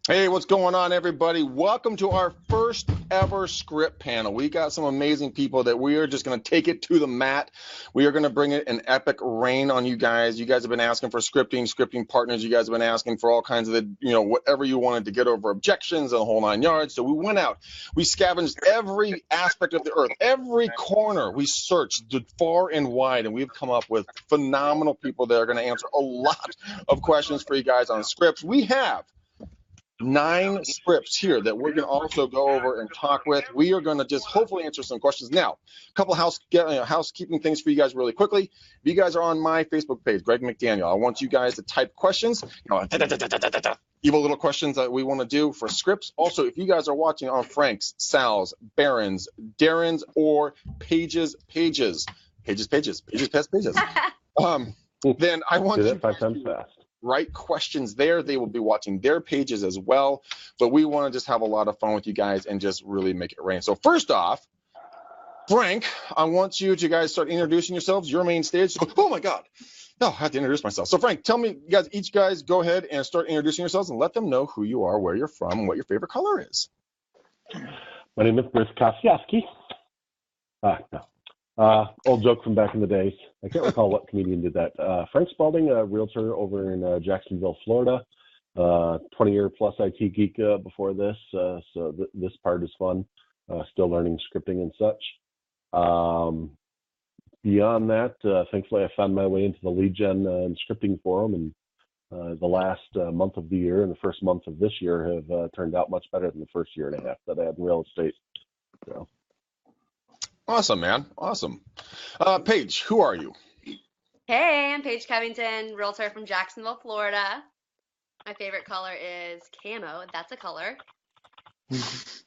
Hey, what's going on, everybody? Welcome to our first ever script panel. We got some amazing people that we are just going to take it to the mat. We are going to bring it an epic rain on you guys. You guys have been asking for scripting partners. You guys have been asking for all kinds of whatever you wanted to get over objections and the whole 9 yards. So we went out, we scavenged every aspect of the earth, every corner. We searched far and wide, and we've come up with phenomenal people that are going to answer a lot of questions for you guys on scripts. We have 9 scripts here that we're going to also go over and talk with. We are going to just hopefully answer some questions. Now, a couple housekeeping things for you guys really quickly. If you guys are on my Facebook page, Greg McDaniel, I want you guys to type questions, evil little questions that we want to do for scripts. Also, if you guys are watching on Frank's, Sal's, Barron's, Darren's, or Pages, then I want you 5 times fast. Write questions there. They will be watching their pages as well. But we want to just have a lot of fun with you guys and just really make it rain. So first off, Frank, I want you to guys start introducing yourselves, your main stage. Oh my God. No, I have to introduce myself. So Frank, tell me, each guys go ahead and start introducing yourselves and let them know who you are, where you're from, and what your favorite color is. My name is Bruce Kosciuszki. Old joke from back in the days. I can't recall what comedian did that. Frank Spalding, a realtor over in Jacksonville, Florida. 20-year plus IT geek before this, so this part is fun. Still learning scripting and such. Beyond that, thankfully I found my way into the lead gen and scripting forum, and the last month of the year and the first month of this year have turned out much better than the first year and a half that I had in real estate. So. Awesome, man. Awesome. Paige, who are you? Hey, I'm Paige Covington, realtor from Jacksonville, Florida. My favorite color is camo. That's a color.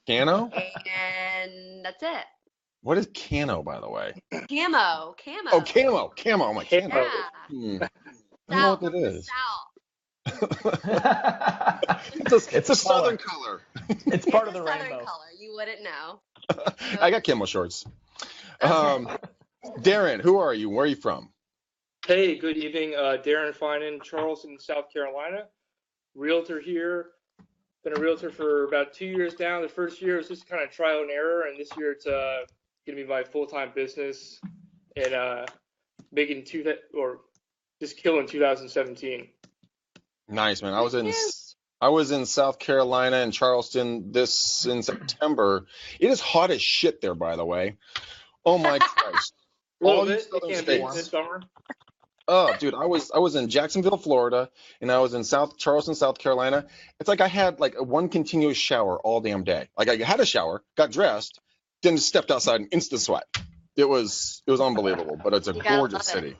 Cano? And that's it. What is cano, by the way? Camo. Oh, camo. I'm like, camo. Yeah. I don't know what that is. It's a southern color. It's part of the southern rainbow. color. You wouldn't know. I got camo shorts. Darren, who are you? Where are you from? Hey, good evening. Darren Finan, Charleston, South Carolina. Realtor here. Been a realtor for about 2 years now. The first year was just kind of trial and error, and this year it's going to be my full-time business and making just killing 2017. Nice, man. I was in South Carolina and Charleston in September. It is hot as shit there, by the way. Oh my Christ! All these southern states. This summer. Oh, dude, I was in Jacksonville, Florida, and I was in Charleston, South Carolina. It's like I had like one continuous shower all damn day. Like I had a shower, got dressed, then stepped outside and instant sweat. It was unbelievable, but it's a gorgeous city.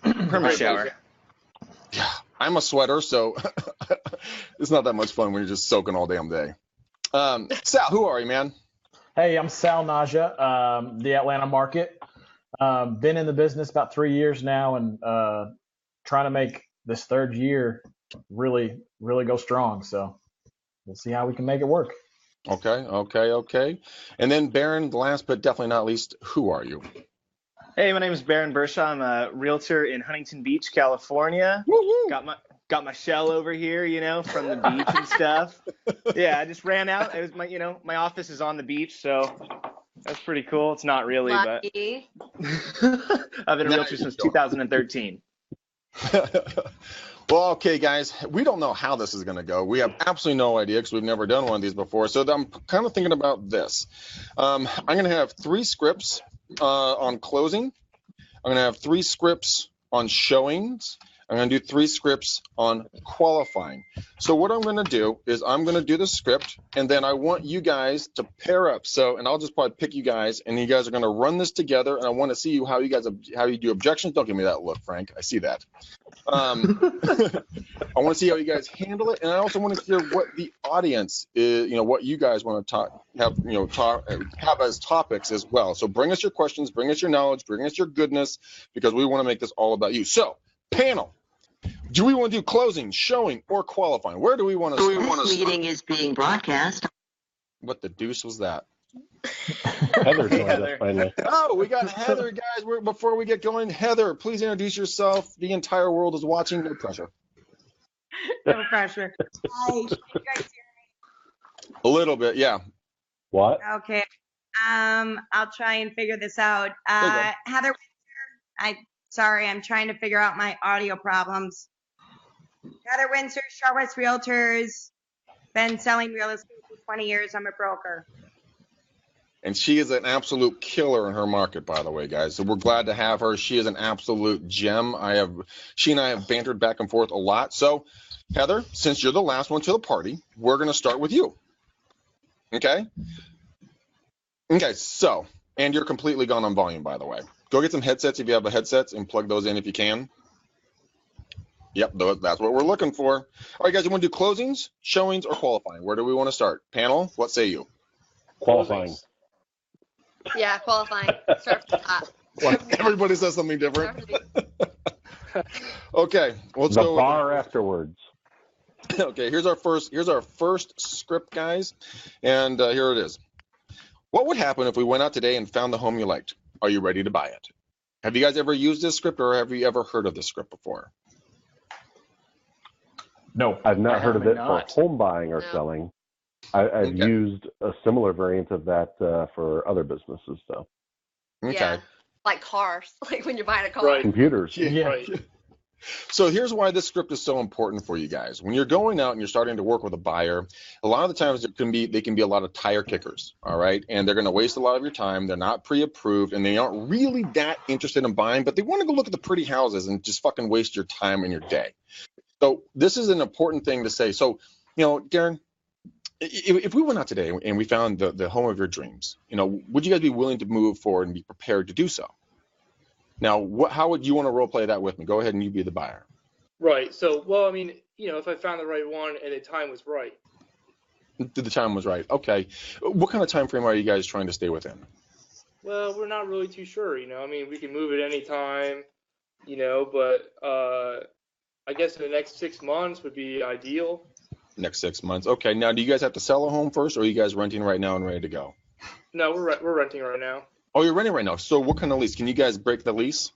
Perma shower. Yeah, I'm a sweater, so it's not that much fun when you're just soaking all damn day. Sal, who are you, man? Hey, I'm Sal Naja, the Atlanta market. Been in the business about 3 years now, and trying to make this third year really go strong. So we'll see how we can make it work. Okay. And then Barron, last but definitely not least, who are you? Hey, my name is Barron Bershaw. I'm a realtor in Huntington Beach, California. Woo-hoo. Got my shell over here, from the beach and stuff. Yeah, I just ran out. It was my office is on the beach, so that's pretty cool. It's not really, Lucky. but I've been a realtor since 2013. Well, okay, guys, we don't know how this is going to go. We have absolutely no idea because we've never done one of these before. So I'm kind of thinking about this. I'm going to have 3 scripts on closing. I'm going to have 3 scripts on showings. I'm going to do 3 scripts on qualifying. So what I'm going to do is I'm going to do the script, and then I want you guys to pair up. And I'll just probably pick you guys, and you guys are going to run this together, and I want to see how you do objections. Don't give me that look, Frank. I see that. I want to see how you guys handle it, and I also want to hear what the audience is, what you guys want to have as topics as well. So bring us your questions, bring us your knowledge, bring us your goodness, because we want to make this all about you. So, panel. Do we want to do closing, showing, or qualifying? Where do we want to start? This meeting is being broadcast. What the deuce was that? Heather joined us finally. Oh, we got Heather, guys. Before we get going, Heather, please introduce yourself. The entire world is watching. No pressure. No pressure. Hi, can you guys hear A little bit, yeah. What? Okay. I'll try and figure this out. There you go. Heather Windsor, sorry, I'm trying to figure out my audio problems. Heather Windsor, Shortwest Realtors, been selling real estate for 20 years. I'm a broker. And she is an absolute killer in her market, by the way, guys. So we're glad to have her. She is an absolute gem. She and I have bantered back and forth a lot. So, Heather, since you're the last one to the party, we're going to start with you. Okay? Okay, so, and you're completely gone on volume, by the way. Go get some headsets if you have the headsets and plug those in if you can. Yep, that's what we're looking for. All right, guys, you want to do closings, showings, or qualifying? Where do we want to start? Panel, what say you? Qualifying. Yeah, qualifying. Start from the top. Everybody says something different. Okay, let's The go. bar afterwards. Okay, here's our first script, guys, and here it is. What would happen if we went out today and found the home you liked? Are you ready to buy it? Have you guys ever used this script, or have you ever heard of this script before? No. I've not heard of it not. for home buying or No. selling. I've Okay. used a similar variant of that for other businesses, though. Okay. Yeah. Like cars, like when you're buying a car. Right. Computers. Yeah. Right. So here's why this script is so important for you guys. When you're going out and you're starting to work with a buyer, a lot of the times they can be a lot of tire kickers, all right? And they're going to waste a lot of your time. They're not pre-approved, and they aren't really that interested in buying, but they want to go look at the pretty houses and just fucking waste your time and your day. So this is an important thing to say. So, Darren, if we went out today and we found the home of your dreams, would you guys be willing to move forward and be prepared to do so? Now, how would you want to role play that with me? Go ahead and you be the buyer. Right. So, well, I mean, if I found the right one and the time was right. The time was right. Okay. What kind of time frame are you guys trying to stay within? Well, we're not really too sure, I mean, we can move at any time, but I guess in the next 6 months would be ideal. Next 6 months. Okay. Now, do you guys have to sell a home first, or are you guys renting right now and ready to go? No, we're renting right now. Oh, you're renting right now. So what kind of lease? Can you guys break the lease?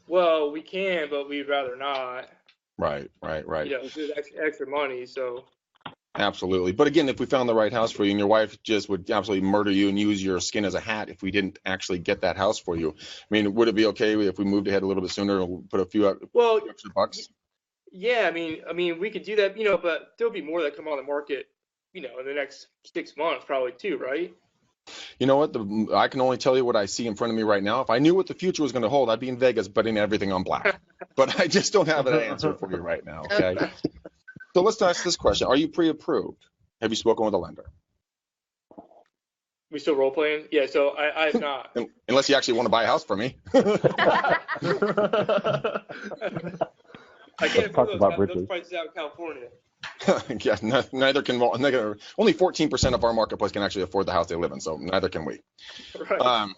Well, we can, but we'd rather not. Right. It's just extra money, so. Absolutely. But again, if we found the right house for you, and your wife just would absolutely murder you and use your skin as a hat if we didn't actually get that house for you, I mean, would it be okay if we moved ahead a little bit sooner and put a few extra bucks? Yeah, I mean, we could do that, but there'll be more that come on the market, in the next 6 months, probably too, right? You know what? I can only tell you what I see in front of me right now. If I knew what the future was going to hold, I'd be in Vegas betting everything on black. But I just don't have an answer for you right now. Okay. So let's ask this question: are you pre-approved? Have you spoken with a lender? We still role playing? Yeah. So I have not. Unless you actually want to buy a house from me. I can't Let's talk about those bridges. prices out in California. Yeah, neither can. Only 14% of our marketplace can actually afford the house they live in, so neither can we. Right.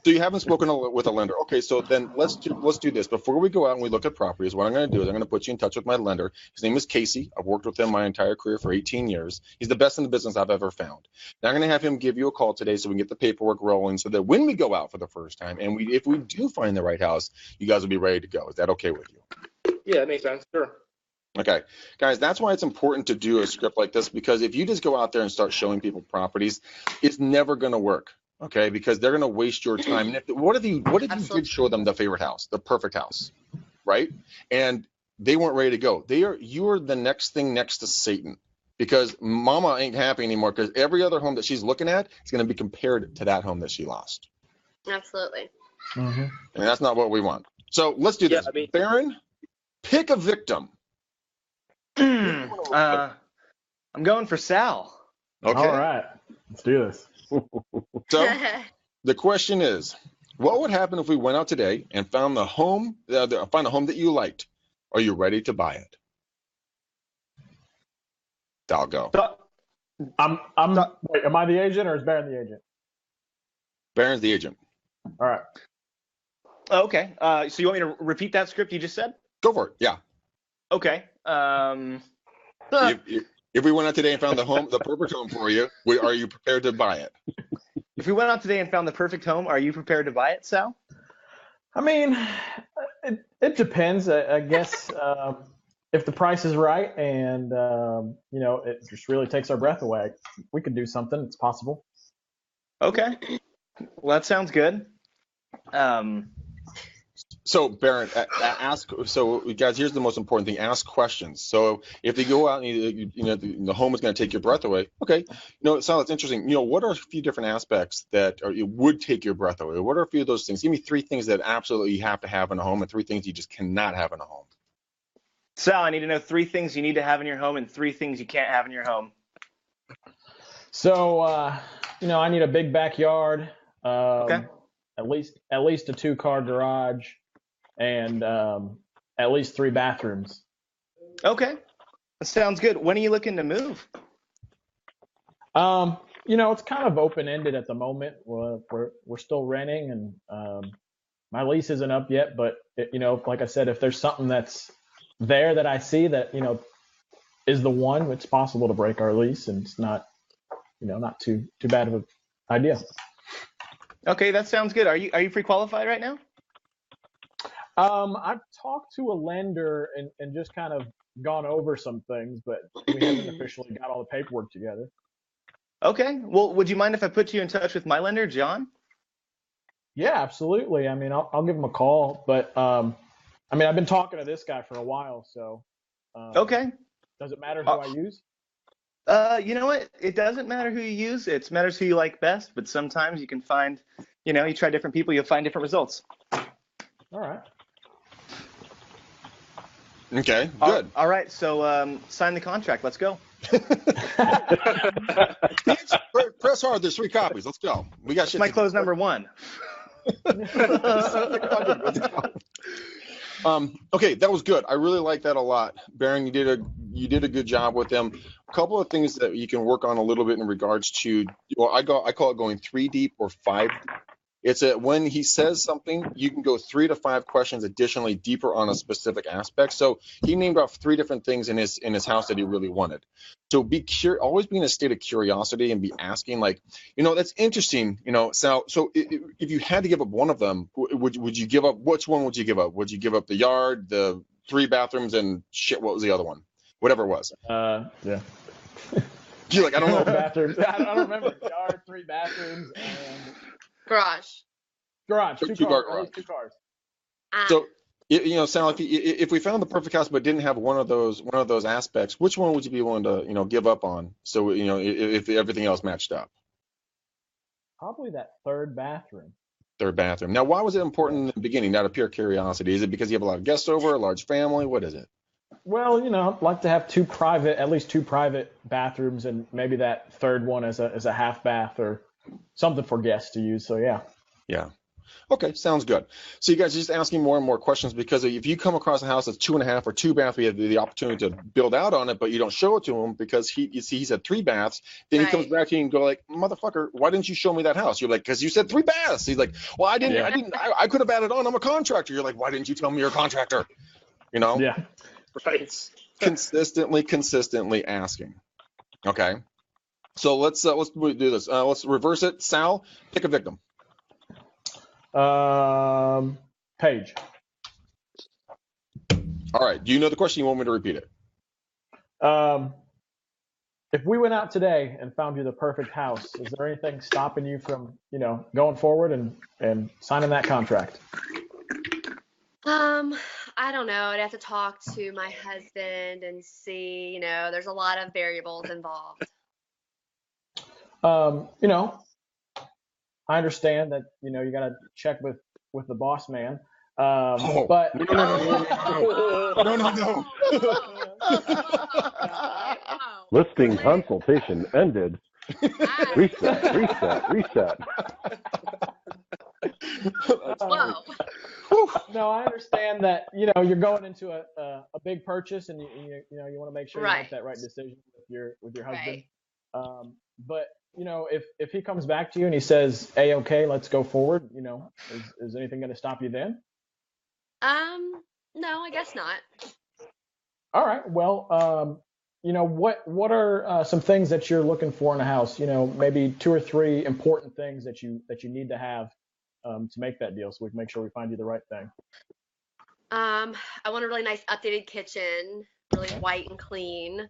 So you haven't spoken with a lender. Okay, so then let's do this. Before we go out and we look at properties, what I'm going to do is I'm going to put you in touch with my lender. His name is Casey. I've worked with him my entire career for 18 years. He's the best in the business I've ever found. Now I'm going to have him give you a call today so we can get the paperwork rolling so that when we go out for the first time and if we do find the right house, you guys will be ready to go. Is that okay with you? Yeah, that makes sense. Sure. Okay, guys, that's why it's important to do a script like this, because if you just go out there and start showing people properties, it's never going to work. Okay, because they're going to waste your time. And what if you did show them the favorite house, the perfect house, right? And they weren't ready to go. You're the next thing next to Satan, because mama ain't happy anymore, because every other home that she's looking at is going to be compared to that home that she lost. Absolutely. Mm-hmm. And that's not what we want. So let's do this. Baron, pick a victim. I'm going for Sal. Okay. All right. Let's do this. So the question is, what would happen if we went out today and found the home, find a home that you liked? Are you ready to buy it? I'll go. Wait, am I the agent or is Baron the agent? Baron's the agent. All right. Okay. So you want me to repeat that script you just said? Go for it. Yeah. Okay. If we went out today and found the perfect home for you, are you prepared to buy it? If we went out today and found the perfect home, are you prepared to buy it, Sal? I mean, it depends. I guess if the price is right and it just really takes our breath away, we could do something. It's possible. Okay. Well, that sounds good. So Baron, ask. So guys, here's the most important thing: ask questions. So if they go out and the home is going to take your breath away, okay. So that's interesting. What are a few different aspects that it would take your breath away? What are a few of those things? Give me 3 things that absolutely you have to have in a home, and 3 things you just cannot have in a home. Sal, I need to know 3 things you need to have in your home and 3 things you can't have in your home. So I need a big backyard. Okay. At least a 2-car garage, and at least 3 bathrooms. Okay, that sounds good. When are you looking to move? It's kind of open-ended at the moment. We're still renting, and my lease isn't up yet. But like I said, if there's something that's there that I see that is the one, it's possible to break our lease, and it's not too bad of an idea. Okay, that sounds good. Are you pre-qualified right now? I've talked to a lender and just kind of gone over some things, but we haven't officially got all the paperwork together. Okay. Well, would you mind if I put you in touch with my lender, John? Yeah, absolutely. I mean, I'll give him a call, but I've been talking to this guy for a while, so. Okay. Does it matter who I use? You know what? It doesn't matter who you use. It matters who you like best. But sometimes you can find, you try different people, you'll find different results. All right. Okay, good. All right. So sign the contract. Let's go. Press hard. There's 3 copies. Let's go. We got shit. My close number 1. Okay, that was good. I really like that a lot, Baron. You did a good job with them. A couple of things that you can work on a little bit in regards to, I call it going 3 deep or 5 deep. It's when he says something, you can go 3 to 5 questions additionally deeper on a specific aspect. So he named off 3 different things in his house that he really wanted. So always be in a state of curiosity and be asking, like, that's interesting. So if you had to give up one of them, would you give up? Which one would you give up? Would you give up the yard, the 3 bathrooms, and shit? What was the other one? Whatever it was. Yeah. You're like, I don't know. Bathrooms. I don't remember. Yard, 3 bathrooms, and Garage. 2 cars. 2 cars. So, Sal, if we found the perfect house but didn't have one of those aspects, which one would you be willing to give up on? So if everything else matched up. Probably that 3rd bathroom. 3rd bathroom. Now, why was it important in the beginning? Out of pure curiosity, is it because you have a lot of guests over, a large family? What is it? Well, I'd like to have at least 2 private bathrooms, and maybe that 3rd one as a half bath or something for guests to use. So yeah. Yeah. Okay, sounds good. So you guys are just asking more and more questions, because if you come across a house that's 2.5 or 2 baths, we have the opportunity to build out on it, but you don't show it to him because he said 3 baths. Then he comes back to you and go like, motherfucker, why didn't you show me that house? You're like, because you said 3 baths. He's like, well, I didn't. I could have added on. I'm a contractor. You're like, why didn't you tell me you're a contractor? Yeah. Right. Consistently asking. Okay. So let's do this. Let's reverse it. Sal, pick a victim. Paige. All right. Do you know the question? You want me to repeat it? If we went out today and found you the perfect house, is there anything stopping you from, going forward and signing that contract? I don't know. I'd have to talk to my husband and see, there's a lot of variables involved. I understand that, you got to check with the boss man. But no. Listing consultation ended. Reset. Whoa. No, I understand that, you're going into a big purchase, and you want to make sure you make that right decision with your husband. Right. But if he comes back to you and he says, "Hey, okay, let's go forward," is anything going to stop you then? No, I guess not. All right. Well, what are some things that you're looking for in a house? Maybe 2 or 3 important things that you need to have to make that deal, so we can make sure we find you the right thing. I want a really nice updated kitchen. really white and clean.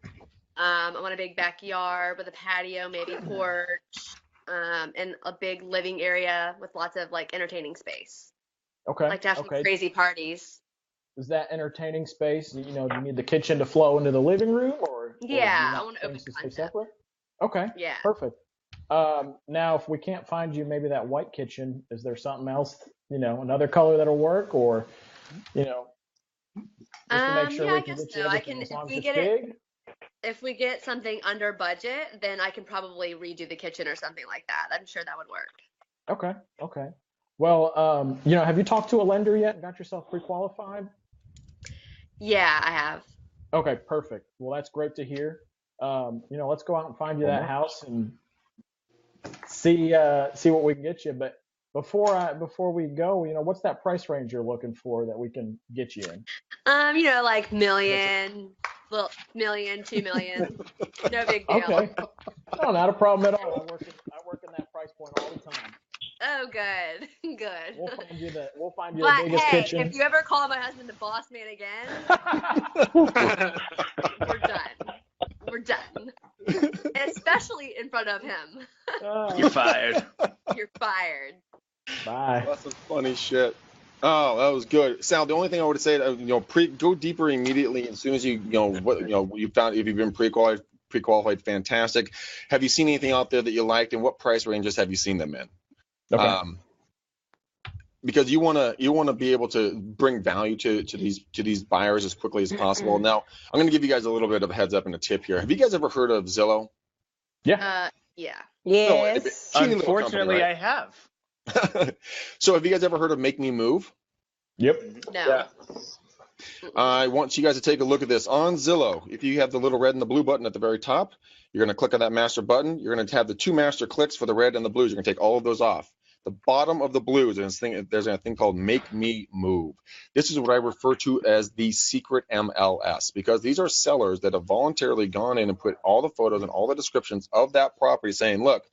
I want a big backyard with a patio, maybe porch, and a big living area with lots of like entertaining space. Okay. Like to have some Okay. crazy parties. Is that entertaining space? Do you need the kitchen to flow into the living room, or Yeah, do you I want to open things to stay concept. separate? Okay. Yeah. Perfect. Now, if we can't find you, maybe that white kitchen, is there something else, another color that'll work, or, just to make sure yeah, we I can guess get you so. everything as If long we as it's get it, big? if we get something under budget, then I can probably redo the kitchen or something like that. I'm sure that would work. Okay. Okay. Well, have you talked to a lender yet and got yourself pre-qualified? Yeah, I have. Okay, perfect. Well, that's great to hear. Let's go out and find you that house and see what we can get you. But before we go, what's that price range you're looking for that we can get you in? Like million, well, million, 2 million. No big deal. Okay. No, not a problem at all. I work in that price point all the time. Oh, good, good. We'll find you But the biggest hey, kitchen. if you ever call my husband the boss man again, we're done. We're done. Especially in front of him. You're fired. You're fired. Bye. That's some funny shit. Oh, that was good, Sal. The only thing I would say, go deeper immediately as soon as you found if you've been pre-qualified, fantastic. Have you seen anything out there that you liked, and what price ranges have you seen them in? Okay. Because you want to be able to bring value to these buyers as quickly as possible. Now, I'm going to give you guys a little bit of a heads up and a tip here. Have you guys ever heard of Zillow? Yeah. Yeah. Yes. Unfortunately, right? I have. So have you guys ever heard of Make Me Move? Yep. No. Yeah. I want you guys to take a look at this on Zillow. If you have the little red and the blue button at the very top, you're going to click on that master button. You're going to have the two master clicks for the red and the blues. You're going to take all of those off. The bottom of the blues, there's a thing called Make Me Move. This is what I refer to as the secret MLS, because these are sellers that have voluntarily gone in and put all the photos and all the descriptions of that property saying, look,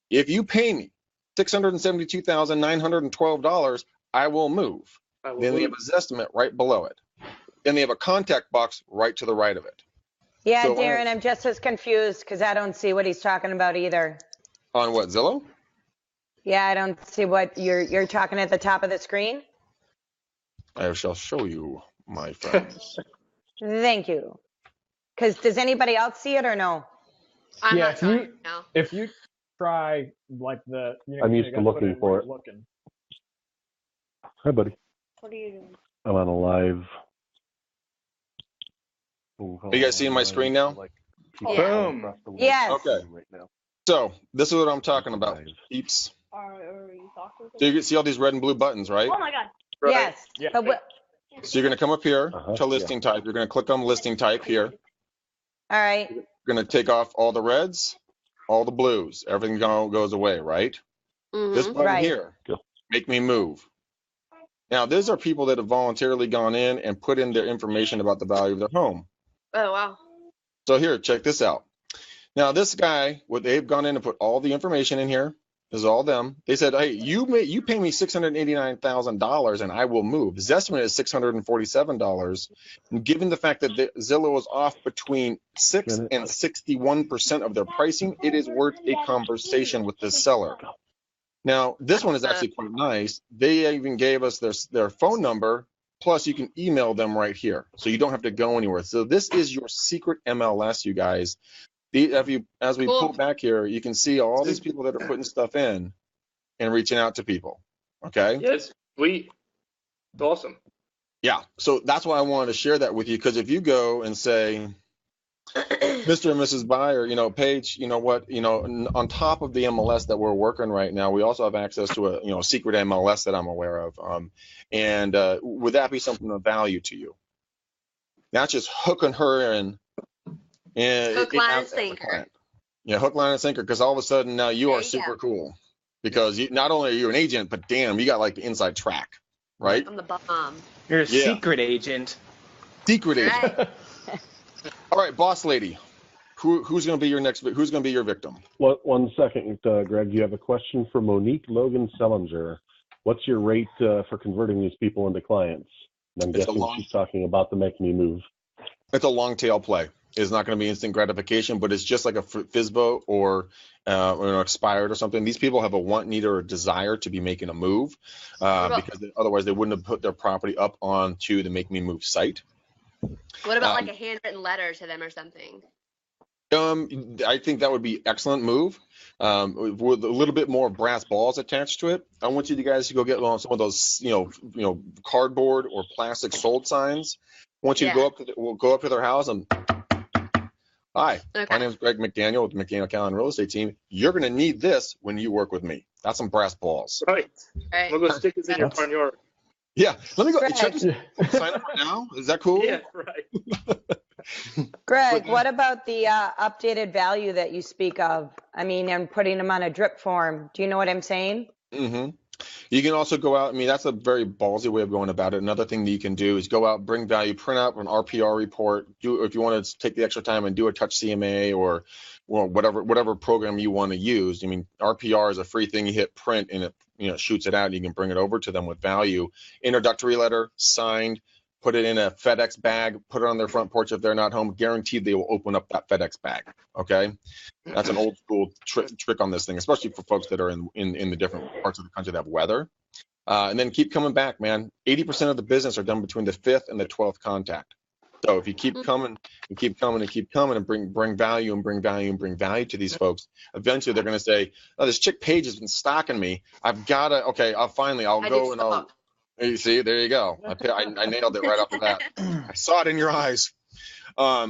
if you pay me $672,912, I will move. Then they have a Zestimate right below it. Then they have a contact box right to the right of it. Yeah, So, Darren, I'm just as confused because I don't see what he's talking about either. On what, Zillow? Yeah, I don't see what you're talking at the top of the screen. I shall show you, my friends. Thank you. Because does anybody else see it or no? I'm Yeah, not trying now. If you try like the, I'm used to looking for it. Looking. Hi, buddy. What are you doing? I'm on a live. Are you guys seeing my screen now? Boom. Yes. Okay. Right now. So this is what I'm talking about, peeps. Are you talking? So you can see all these red and blue buttons, right? Oh my God. Right. Yes. Yeah. But So you're going to come up here Uh-huh, to listing type. You're going to click on listing type here. all right. You're going to take off all the reds, all the blues. Everything goes away, right? This button Right. here, Make Me Move. Now, these are people that have voluntarily gone in and put in their information about the value of their home. Oh wow. So here, check this out. Now, this guy, they've gone in and put all the information in here. This is all them. They said, hey, you pay me $689,000 and I will move. His estimate is $647. And given the fact that Zillow is off between 6 and 61% of their pricing, it is worth a conversation with this seller. Now, this one is actually quite nice. They even gave us their phone number, plus you can email them right here. So you don't have to go anywhere. So this is your secret MLS, you guys. As we pull back here, you can see all these people that are putting stuff in and reaching out to people. Okay? Yes, sweet. It's awesome. Yeah. So that's why I wanted to share that with you, because if you go and say, Mr. and Mrs. Buyer, Paige, on top of the MLS that we're working right now, we also have access to a secret MLS that I'm aware of. And would that be something of value to you? Not just hooking her in. And Hook, line, and sinker. Yeah, hook, line, and sinker, because all of a sudden now you There are you super go. cool, because not only are you an agent, but damn, you got like the inside track, right? I'm the bomb. You're a Yeah. secret agent. Secret agent. Right. All right, boss lady, who's going to be your next? Who's going to be your victim? One second, Greg. You have a question for Monique Logan Selinger. What's your rate for converting these people into clients? And I'm It's a guessing long- she's talking about the Make Me Move. It's a long tail play. It's not going to be instant gratification, but it's just like a FISBO or expired or something. These people have a want, need, or a desire to be making a move because otherwise they wouldn't have put their property up onto the Make Me Move site. What about like a handwritten letter to them or something? I think that would be excellent move with a little bit more brass balls attached to it. I want you guys to go get some of those, cardboard or plastic sold signs. I want you to go up to their house and, hi, my name is Greg McDaniel with the McDaniel Callan Real Estate Team. You're going to need this when you work with me. That's some brass balls. Right. We'll go stick this in your front yard. Yeah. Let me go. Should I just sign up right now? Is that cool? Yeah, right. Greg, what about the updated value that you speak of? I mean, and putting them on a drip form. Do you know what I'm saying? Mm-hmm. You can also go out. I mean, that's a very ballsy way of going about it. Another thing that you can do is go out, bring value, print out an RPR report. If you want to take the extra time and do a touch CMA or whatever program you want to use. I mean, RPR is a free thing. You hit print and it shoots it out. And you can bring it over to them with value. Introductory letter signed. Put it in a FedEx bag, put it on their front porch if they're not home. Guaranteed they will open up that FedEx bag. Okay, that's an old school trick on this thing, especially for folks that are in the different parts of the country that have weather. And then keep coming back, man. 80% of the business are done between the 5th and the 12th contact. So if you keep coming and keep coming and keep coming and bring value and bring value and bring value to these folks, eventually they're going to say, "Oh, this chick Paige has been stalking me. I've got to. Okay, I'll go and I'll." You see, there you go. I nailed it right off the bat. I saw it in your eyes. I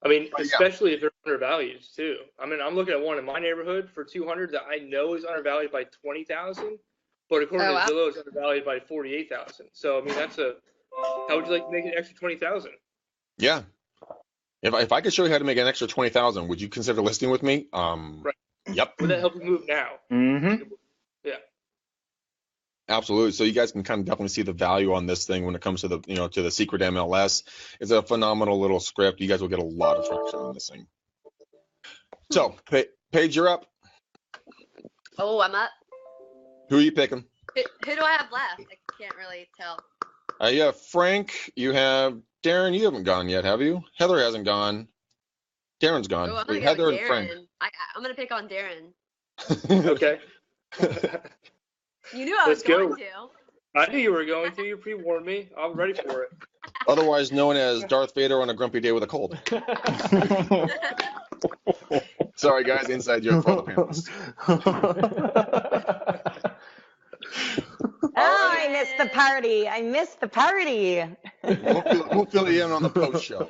mean, especially if they're undervalued too. I mean, I'm looking at one in my neighborhood for 200 that I know is undervalued by 20,000, but according to Zillow, it's undervalued by 48,000. So I mean, how would you like to make an extra 20,000? Yeah. If I could show you how to make an extra 20,000, would you consider listing with me? Right. Yep. Would that help you move now? Mm-hmm. Yeah. Absolutely. So you guys can kind of definitely see the value on this thing when it comes to the secret MLS. It's a phenomenal little script. You guys will get a lot of traction on this thing. So, Paige, you're up. Oh, I'm up. Who are you picking? Who do I have left? I can't really tell. You have Frank. You have Darren. You haven't gone yet, have you? Heather hasn't gone. Darren's gone. Oh, I'm gonna Heather go with and Frank. I'm going to pick on Darren. Okay. You knew I was going to. I knew you were going to. You pre-warned me. I'm ready for it. Otherwise known as Darth Vader on a grumpy day with a cold. Sorry, guys. Inside joke for all the panelists. I missed the party. We'll fill you in on the post show.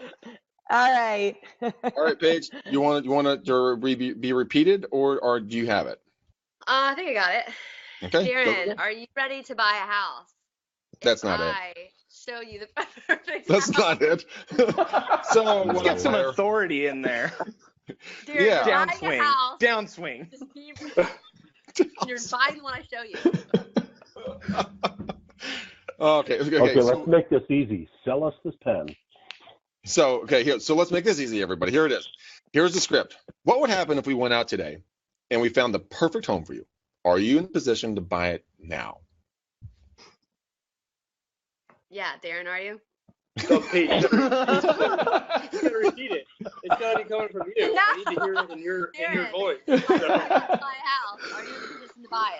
All right. All right, Paige. You want it to be repeated, or do you have it? I think I got it. Okay. Darren, are you ready to buy a house? That's not it. I show you the perfect That's house. not it. So Let's get some authority in there. Darren, Yeah. buying a house, Downswing. just you're buying what I show you. Okay, Okay, so, let's make this easy. Sell us this pen. So let's make this easy, everybody. Here it is. Here's the script. What would happen if we went out today and we found the perfect home for you? Are you in position to buy it now? Yeah, Darren, are you? So, Pete, you gotta repeat it. It's gotta be coming from you. No. I need to hear it in your voice. Buy a house. Are you in a position to buy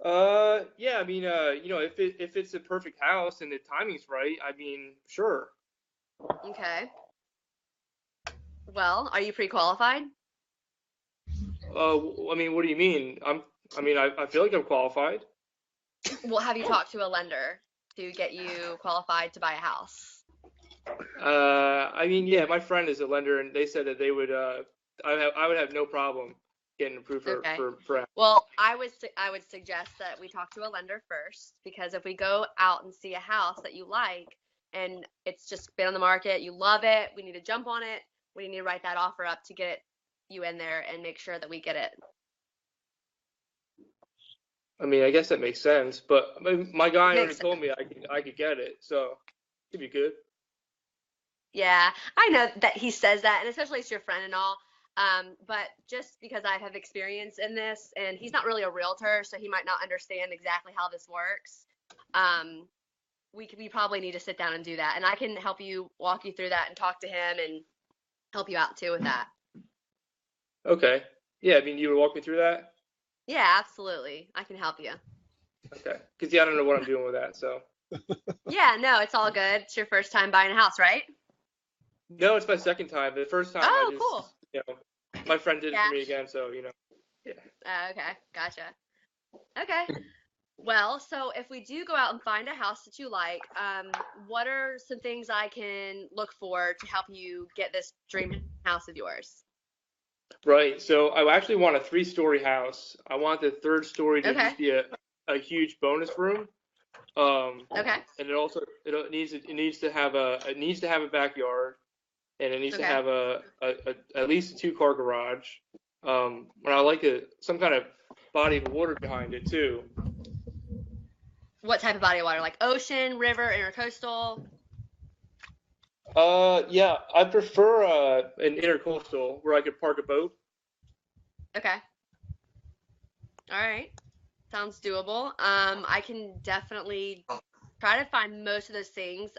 it? Yeah. I mean, if it's a perfect house and the timing's right, I mean, sure. Okay. Well, are you pre-qualified? I mean, what do you mean? I feel like I'm qualified. Well, have you talked to a lender to get you qualified to buy a house? I mean, yeah, my friend is a lender, and they said that they would. I would have no problem getting approved for. Okay. Well, I would suggest that we talk to a lender first, because if we go out and see a house that you like and it's just been on the market, you love it, we need to jump on it. We need to write that offer up to get you in there and make sure that we get it. I mean, I guess that makes sense, but my guy already told me I could get it, so it'd be good. Yeah, I know that he says that, and especially it's your friend and all. But just because I have experience in this, and he's not really a realtor, so he might not understand exactly how this works. we probably need to sit down and do that. And I can help you, walk you through that and talk to him and help you out too with that. Okay. Yeah, I mean, you would walk me through that? Yeah, absolutely. I can help you. Okay. Because, yeah, I don't know what I'm doing with that, so. Yeah, no, it's all good. It's your first time buying a house, right? No, it's my second time. The first time I just, cool. you know, my friend did it for me again, so, you know, yeah. Okay, gotcha. Okay. Well, so if we do go out and find a house that you like, what are some things I can look for to help you get this dream house of yours? Right. So I actually want a 3-story house. I want the 3rd story to Okay. just be a huge bonus room. Okay. And it needs to have a backyard, and it needs to have at least a 2-car garage. And I like some kind of body of water behind it too. What type of body of water? Like ocean, river, intercoastal? Yeah, I prefer an intercoastal where I could park a boat. Okay. All right. Sounds doable. I can definitely try to find most of those things.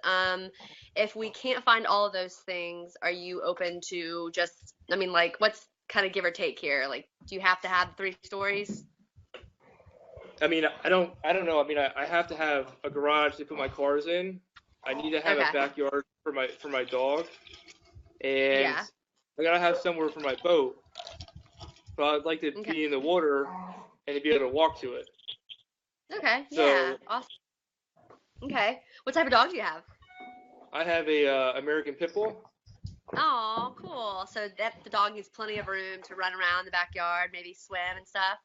If we can't find all of those things, are you open to just, I mean, like, what's kind of give or take here? Like, do you have to have 3 stories? I mean, I don't know. I mean, I have to have a garage to put my cars in. I need to have a backyard for my dog, and I gotta have somewhere for my boat. But I'd like to be in the water and to be able to walk to it. Okay. So, yeah. Awesome. Okay. What type of dog do you have? I have a American Pit Bull. Oh, cool. So that the dog needs plenty of room to run around the backyard, maybe swim and stuff.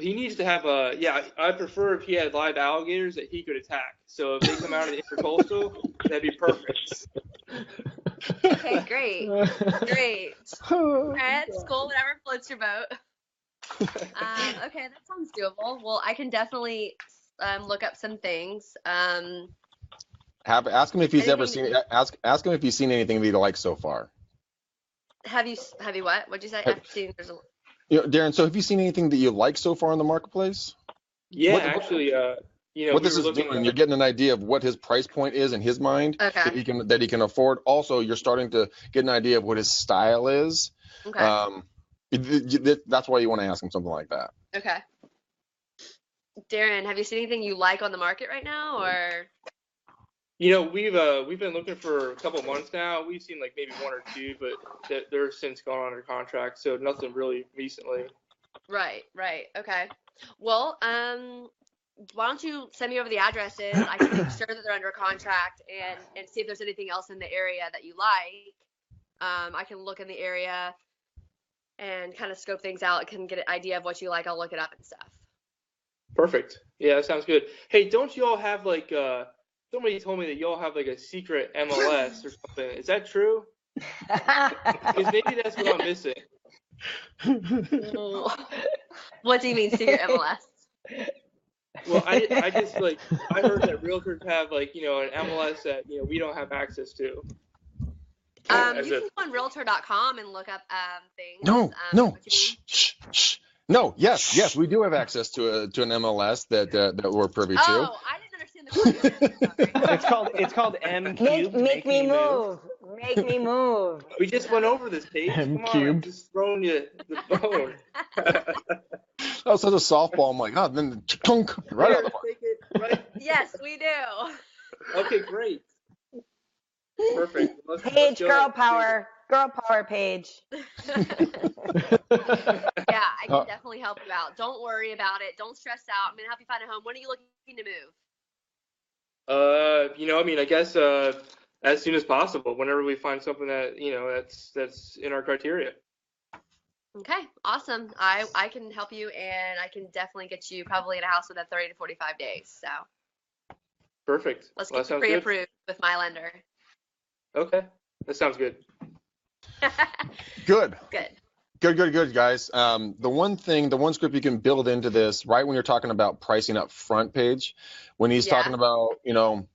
He needs to have I prefer if he had live alligators that he could attack. So if they come out of the intercoastal, that'd be perfect. Okay, great. Great. All right, that's cool. Whatever floats your boat. Okay, that sounds doable. Well, I can definitely look up some things. Ask him if he's ever seen. Ask him if he's seen anything that he likes so far. Have you what? What'd you say? I've seen there's a. You know, Darren, so have you seen anything that you like so far in the marketplace? Yeah, actually, you know, what this is doing, you're getting an idea of what his price point is in his mind that he can afford. Also, you're starting to get an idea of what his style is. Okay. That's why you want to ask him something like that. Okay. Darren, have you seen anything you like on the market right now, or? You know, we've been looking for a couple months now. We've seen like maybe 1 or 2, but they're since gone under contract, so nothing really recently. Right. Okay. Well, why don't you send me over the addresses? I can make sure that they're under contract and see if there's anything else in the area that you like. I can look in the area and kind of scope things out. I can get an idea of what you like. I'll look it up and stuff. Perfect. Yeah, that sounds good. Hey, don't you all have like somebody told me that y'all have like a secret MLS or something. Is that true? Because maybe that's what I'm missing. What do you mean secret MLS? Well, I just like I heard that realtors have like, you know, an MLS that, you know, we don't have access to. You can go on realtor.com and look up things. No. Shh. No. Yes, we do have access to an MLS that we're privy to. Oh, I didn't understand the question. It's called M Cube. Make me move. Make me move. We just went over this page. Come on, I'm just throwing you the phone. That was such a softball. I'm like, then the chunk right out the park. Right? Yes, we do. Okay, great. Perfect. Page girl power. Girl power page. Yeah, I can definitely help you out. Don't worry about it. Don't stress out. I'm gonna help you find a home. When are you looking to move? You know, I mean, I guess as soon as possible. Whenever we find something that, you know, that's in our criteria. Okay, awesome. I can help you, and I can definitely get you probably in a house within 30 to 45 days. So. Perfect. Let's get you pre-approved with my lender. Okay, that sounds good. Good, guys. The one script you can build into this, right when you're talking about pricing up front page, when he's talking about, you know,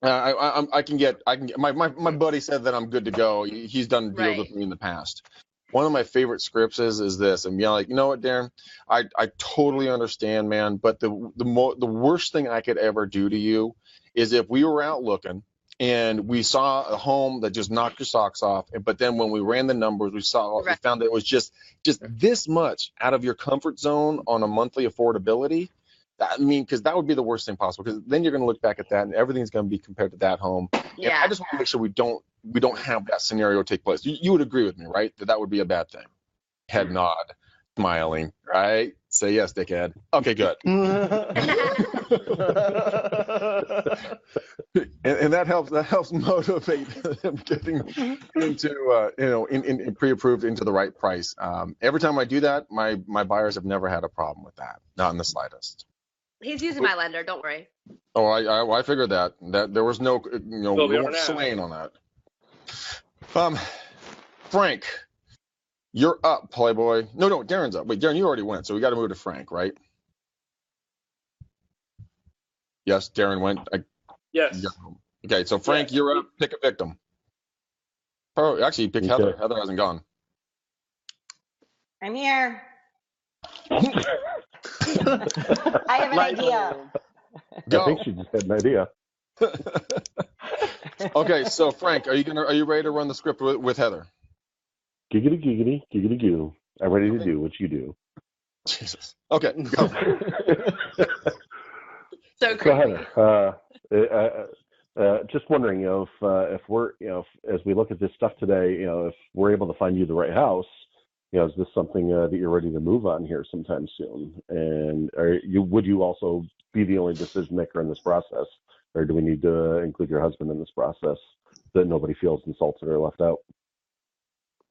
I can get my buddy said that I'm good to go. He's done deals with me in the past. One of my favorite scripts is this, and like, you know what, Darren, I totally understand, man, but the worst thing I could ever do to you is if we were out looking and we saw a home that just knocked your socks off, but then when we ran the numbers, we found that it was just this much out of your comfort zone on a monthly affordability. I mean, because that would be the worst thing possible, because then you're going to look back at that and everything's going to be compared to that home. Yeah. And I just want to make sure we don't have that scenario take place. You would agree with me, right? That would be a bad thing. Head nod, smiling, right? Say yes, dickhead. Okay, good. and that helps motivate them getting into in pre-approved into the right price. Every time I do that, my buyers have never had a problem with that, not in the slightest. He's using my lender. Don't worry. Oh, I figured that there was no we weren't swaying on that. Frank, you're up, Playboy. No, Darren's up. Wait, Darren, you already went, so we got to move to Frank, right? Yes, Darren went. Yes. Okay, so Frank, you're up. Pick a victim. Oh, actually, pick Heather. Heather hasn't gone. I'm here. I have an idea. Go. I think she just had an idea. Okay, so Frank, are you ready to run the script with Heather? Giggity, giggity, giggity, goo. I'm ready to do what you do. Jesus. Okay, go. So creepy. Go ahead. Just wondering, if we're, as we look at this stuff today, if we're able to find you the right house, is this something that you're ready to move on here sometime soon? And would you also be the only decision maker in this process, or do we need to include your husband in this process so that nobody feels insulted or left out?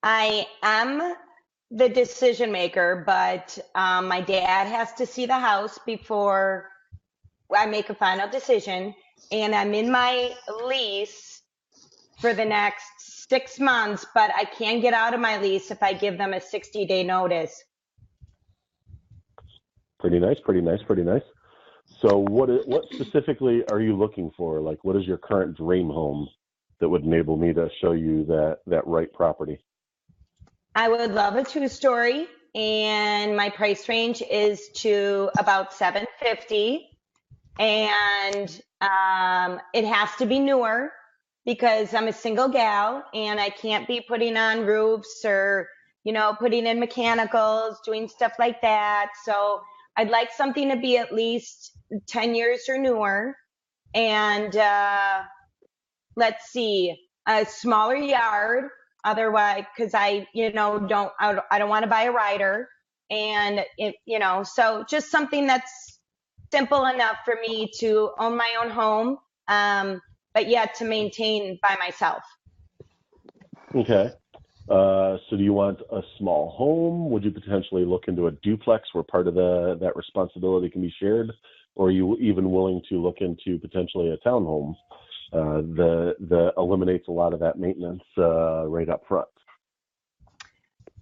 I am the decision maker, but my dad has to see the house before I make a final decision. And I'm in my lease for the next 6 months, but I can get out of my lease if I give them a 60-day notice. Pretty nice. So what specifically are you looking for? Like, what is your current dream home that would enable me to show you that right property? I would love a 2-story, and my price range is to about $750, and it has to be newer because I'm a single gal and I can't be putting on roofs or putting in mechanicals, doing stuff like that. So I'd like something to be at least 10 years or newer, and let's see, a smaller yard. Otherwise, because I don't want to buy a rider, and so just something that's simple enough for me to own my own home, but yet to maintain by myself. Okay. So do you want a small home? Would you potentially look into a duplex where part of that responsibility can be shared, or are you even willing to look into potentially a townhome? That eliminates a lot of that maintenance right up front.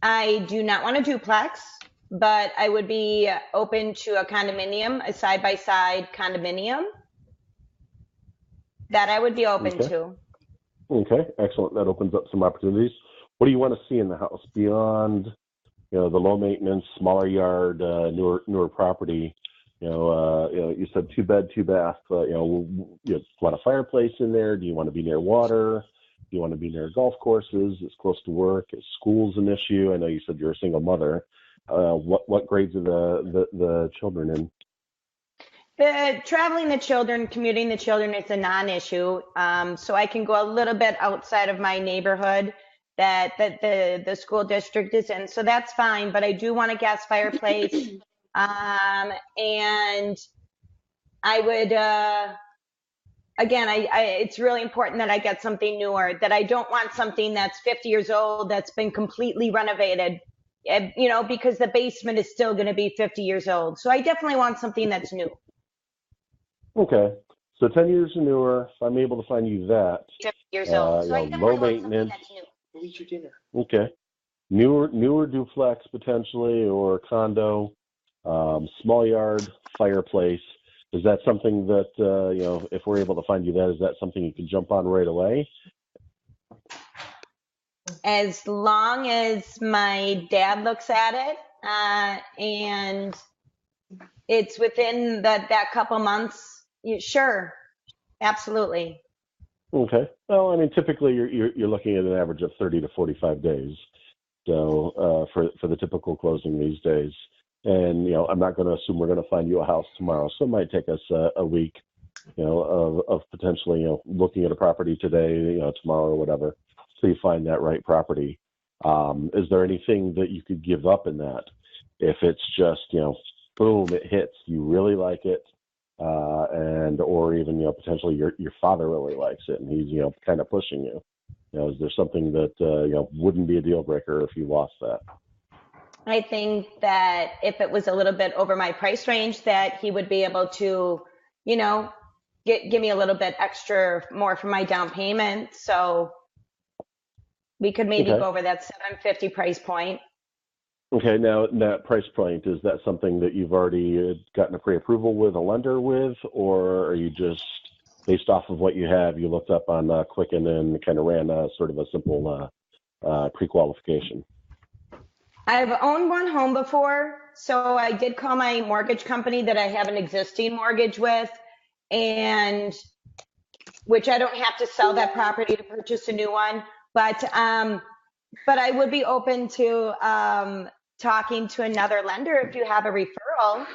I do not want a duplex, but I would be open to a condominium, a side-by-side condominium. That I would be open to. Okay, excellent. That opens up some opportunities. What do you want to see in the house beyond, the low maintenance, smaller yard, newer property? You said 2-bed, 2-bath. You want a fireplace in there? Do you want to be near water? Do you want to be near golf courses? Is close to work? Is schools an issue? I know you said you're a single mother. What grades are the children in? Traveling the children, commuting the children is a non-issue. So I can go a little bit outside of my neighborhood that the school district is in. So that's fine. But I do want a gas fireplace. And I would, again, it's really important that I get something newer, that I don't want something that's 50 years old, that's been completely renovated, because the basement is still going to be 50 years old. So I definitely want something that's new. Okay. So 10 years or newer, if I'm able to find you that. 50 years old. So low maintenance. We'll eat your dinner. Okay. Newer duplex potentially, or condo. Small yard, fireplace. Is that something that, if we're able to find you that, is that something you can jump on right away? As long as my dad looks at it, and it's within that couple months, sure. Absolutely. Okay. Well, I mean, typically you're looking at an average of 30 to 45 days. So for the typical closing these days, and I'm not going to assume we're going to find you a house tomorrow. So it might take us a week, of potentially looking at a property today, tomorrow or whatever, so you find that right property. Is there anything that you could give up in that? If it's just boom, it hits, you really like it. And or even potentially your father really likes it and he's kind of pushing you. Is there something that wouldn't be a deal breaker if you lost that? I think that if it was a little bit over my price range, that he would be able to, give me a little bit extra more for my down payment. So we could maybe Okay. go over that 750 price point. Okay, now that price point, is that something that you've already gotten a pre-approval with a lender with, or are you just based off of what you have, you looked up on Quicken and kind of ran sort of a simple pre-qualification? I've owned one home before, so I did call my mortgage company that I have an existing mortgage with, and which I don't have to sell that property to purchase a new one, but I would be open to talking to another lender if you have a referral.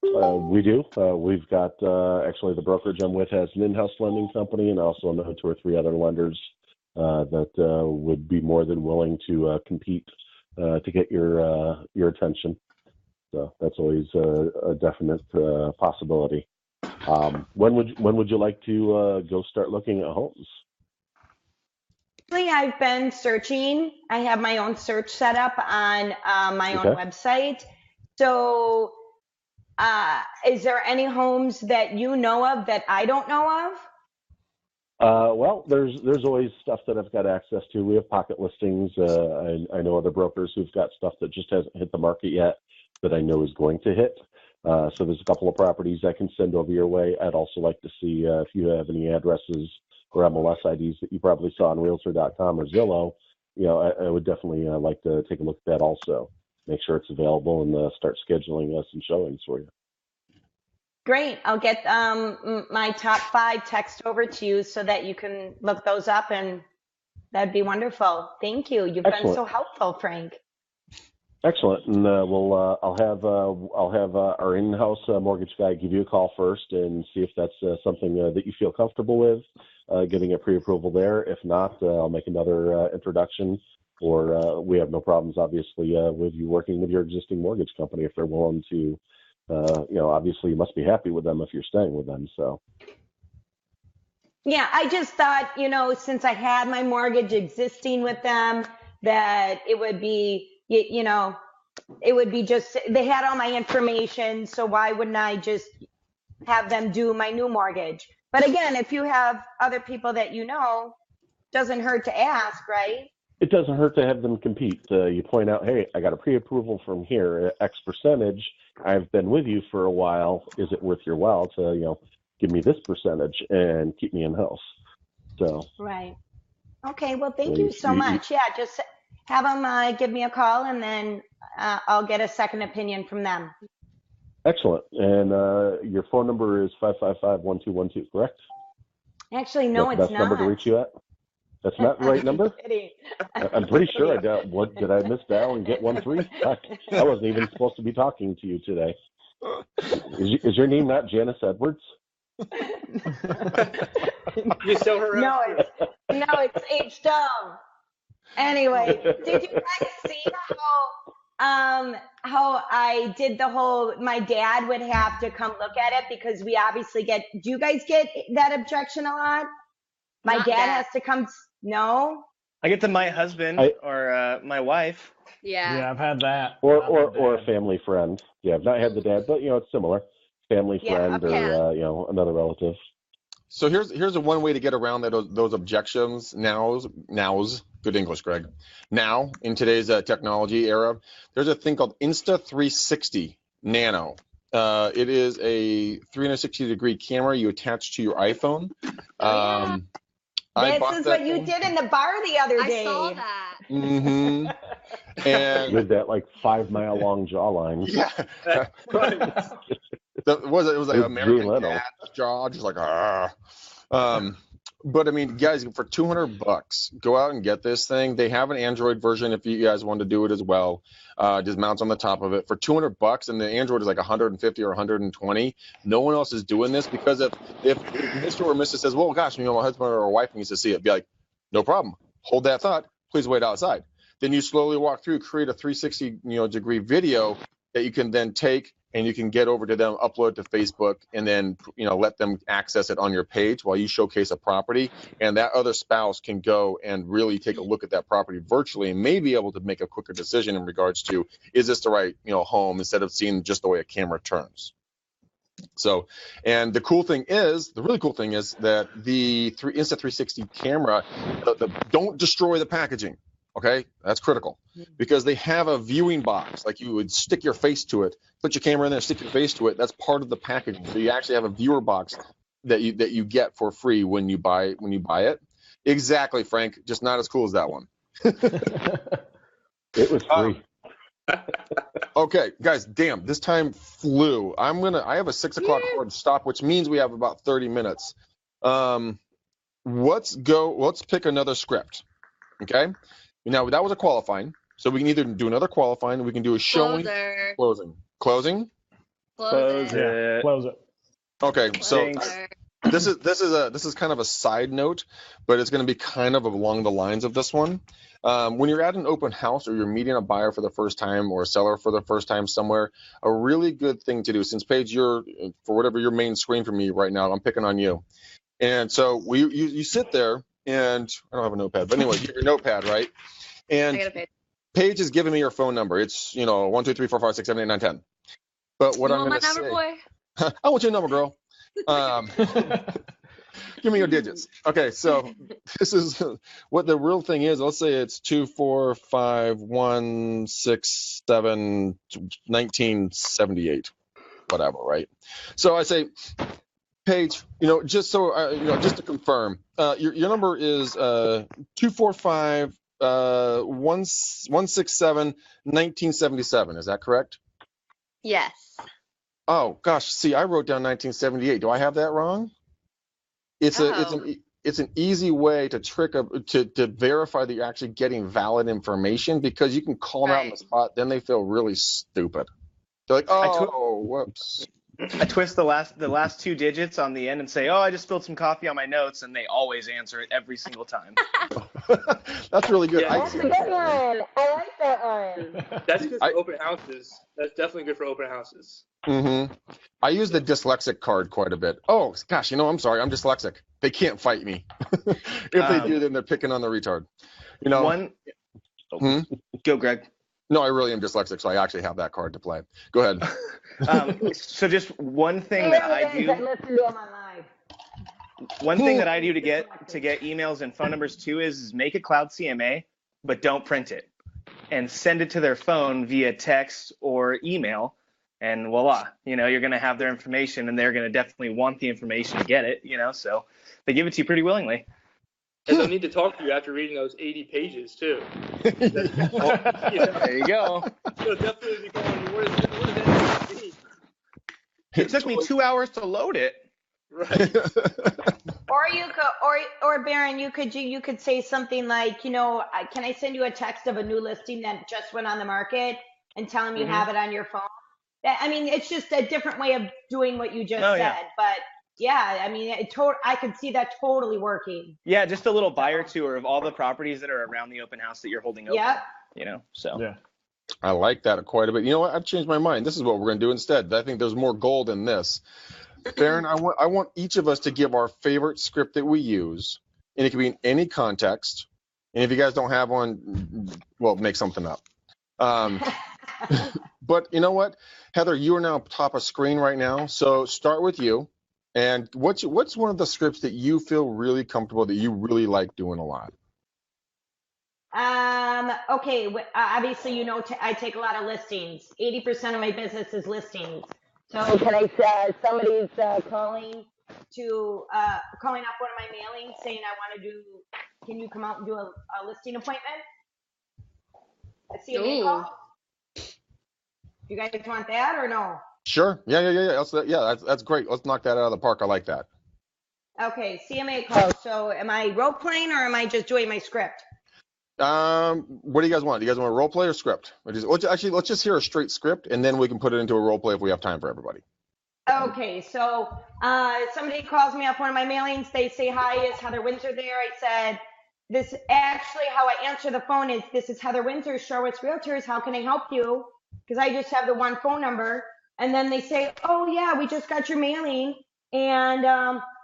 We do. We've got actually the brokerage I'm with has an in-house lending company, and also know 2 or 3 other lenders that would be more than willing to compete to get your attention. So that's always a definite possibility. When would you like to go start looking at homes? Actually, I've been searching. I have my own search set up on my own Okay. website. So, is there any homes that you know of that I don't know of? Well, there's always stuff that I've got access to. We have pocket listings. I know other brokers who've got stuff that just hasn't hit the market yet that I know is going to hit. So there's a couple of properties I can send over your way. I'd also like to see if you have any addresses or MLS IDs that you probably saw on Realtor.com or Zillow. I would definitely like to take a look at that also. Make sure it's available and start scheduling some showings for you. Great. I'll get my top 5 text over to you so that you can look those up, and that'd be wonderful. Thank you. You've been so helpful, Frank. Excellent. And I'll have our in-house mortgage guy give you a call first and see if that's something that you feel comfortable with, getting a pre-approval there. If not, I'll make another introduction, or we have no problems, obviously, with you working with your existing mortgage company if they're willing to. Obviously, you must be happy with them if you're staying with them. So. Yeah, I just thought, since I had my mortgage existing with them, that it would be, it would be just, they had all my information, so why wouldn't I just have them do my new mortgage? But again, if you have other people that doesn't hurt to ask, right? It doesn't hurt to have them compete. You point out, hey, I got a pre-approval from here, X percentage. I've been with you for a while. Is it worth your while to, give me this percentage and keep me in-house? So. Right. Okay. Well, thank you so much. Yeah, just have them give me a call, and then I'll get a second opinion from them. Excellent. And your phone number is 555-1212, correct? Actually, no, That's it's the best not. number to reach you at? That's not the right number? I'm pretty sure I got, did I misdial and get 13? Fuck, I wasn't even supposed to be talking to you today. Is your name not Janice Edwards? You sell her No, out. it's H-Dome. Anyway, did you guys see how I did the whole, my dad would have to come look at it because we obviously do you guys get that objection a lot? My dad has to come, no? I get to my husband or my wife. Yeah. I've had that. Or a family friend. Yeah, I've not had the dad, but it's similar. Family friend or another relative. So here's a one way to get around those objections. Nows, good English, Greg. Now, in today's technology era, there's a thing called Insta360 Nano. It is a 360-degree camera you attach to your iPhone. This is what you did in the bar the other day. I saw that. Mm-hmm. And with that 5 mile long jawline. Yeah. It was like Jay American Leno. Cat jaw, just like ah. But I mean, guys, for $200, go out and get this thing. They have an Android version if you guys want to do it as well. Just mounts on the top of it for $200, and the Android is like 150 or 120. No one else is doing this because if Mr. or Mrs. says, well, gosh, my husband or wife needs to see it, be like, no problem. Hold that thought. Please wait outside. Then you slowly walk through, create a 360 degree video that you can then take and you can get over to them, upload to Facebook, and then let them access it on your page while you showcase a property. And that other spouse can go and really take a look at that property virtually and may be able to make a quicker decision in regards to, is this the right home, instead of seeing just the way a camera turns. So, and the really cool thing is that the Insta360 camera, don't destroy the packaging. Okay, that's critical because they have a viewing box, like you would stick your face to it, put your camera in there, stick your face to it. That's part of the packaging. So you actually have a viewer box that you get for free when you buy it. Exactly, Frank. Just not as cool as that one. It was free. Okay, guys, damn, this time flew. I have a 6 o'clock hard stop, which means we have about 30 minutes. Let's pick another script. Okay. Now, that was a qualifying, so we can either do another qualifying, we can do a showing, closing. Closing? Close it. Close it. Okay, so Thanks. this is kind of a side note, but it's going to be kind of along the lines of this one. When you're at an open house or you're meeting a buyer for the first time or a seller for the first time somewhere, a really good thing to do, since Paige, you're, for whatever your main screen for me right now, I'm picking on you. And so you sit there, and I don't have a notepad, but anyway, you get your notepad, right? And Paige is giving me your phone number. It's 1, 2, 3, 4, 5, 6, 7, 8, 9, 10. But what I'm going to say, boy? I want your number, girl. Give me your digits. Okay, so this is what the real thing is. Let's say it's 2, 4, 5, 1, 6, 7, 1978, whatever, right? So I say, Paige, just so just to confirm, your number is 245 167 1977. Is that correct? Yes. Oh gosh, see, I wrote down 1978. Do I have that wrong? It's an easy way to to verify that you're actually getting valid information, because you can call them out on the spot, then they feel really stupid. They're like, oh, whoops. I twist the last 2 digits on the end and say, oh, I just spilled some coffee on my notes, and they always answer it every single time. That's really good. Yeah. That's a good one. I like that one. That's good for open houses. That's definitely good for open houses. Mm-hmm. I use the dyslexic card quite a bit. Oh, gosh, I'm sorry. I'm dyslexic. They can't fight me. If they do, then they're picking on the retard. Go, Greg. No, I really am dyslexic, so I actually have that card to play. Go ahead. So just one thing that I do. One thing that I do to get emails and phone numbers too is make a cloud CMA, but don't print it, and send it to their phone via text or email, and voila, you're going to have their information, and they're going to definitely want the information to get it, so they give it to you pretty willingly. And they'll need to talk to you after reading those 80 pages too. There you go. So definitely be going, what is that mean? It took me 2 hours to load it. Right. Or you could, or Baron, you could say something like, can I send you a text of a new listing that just went on the market, and tell them you have it on your phone? I mean, it's just a different way of doing what you just said, yeah. but. Yeah, I mean, I could see that totally working. Yeah, just a little buyer tour of all the properties that are around the open house that you're holding open. Yep. So. Yeah. I like that quite a bit. You know what? I've changed my mind. This is what we're going to do instead. I think there's more gold in this. Baron, I want each of us to give our favorite script that we use, and it can be in any context. And if you guys don't have one, well, make something up. But you know what, Heather, you are now top of screen right now. So start with you. And what's one of the scripts that you feel really comfortable, that you really like doing a lot? Okay. Obviously, I take a lot of listings. 80% of my business is listings. So can I say somebody's calling up one of my mailings saying can you come out and do a listing appointment? A CMA call? You guys want that or no? Sure. Yeah. That's great. Let's knock that out of the park. I like that. Okay, CMA call. So am I role playing or am I just doing my script? What do you guys want? Do you guys want a role play or script? Let's just hear a straight script, and then we can put it into a role play if we have time for everybody. Okay, so somebody calls me up one of my mailings. They say, "Hi, is Heather Windsor there?" I said, "This actually how I answer the phone is this is Heather Windsor, Charwitz Realtors. How can I help you?" Because I just have the one phone number. And then they say, "Oh yeah, we just got your mailing." And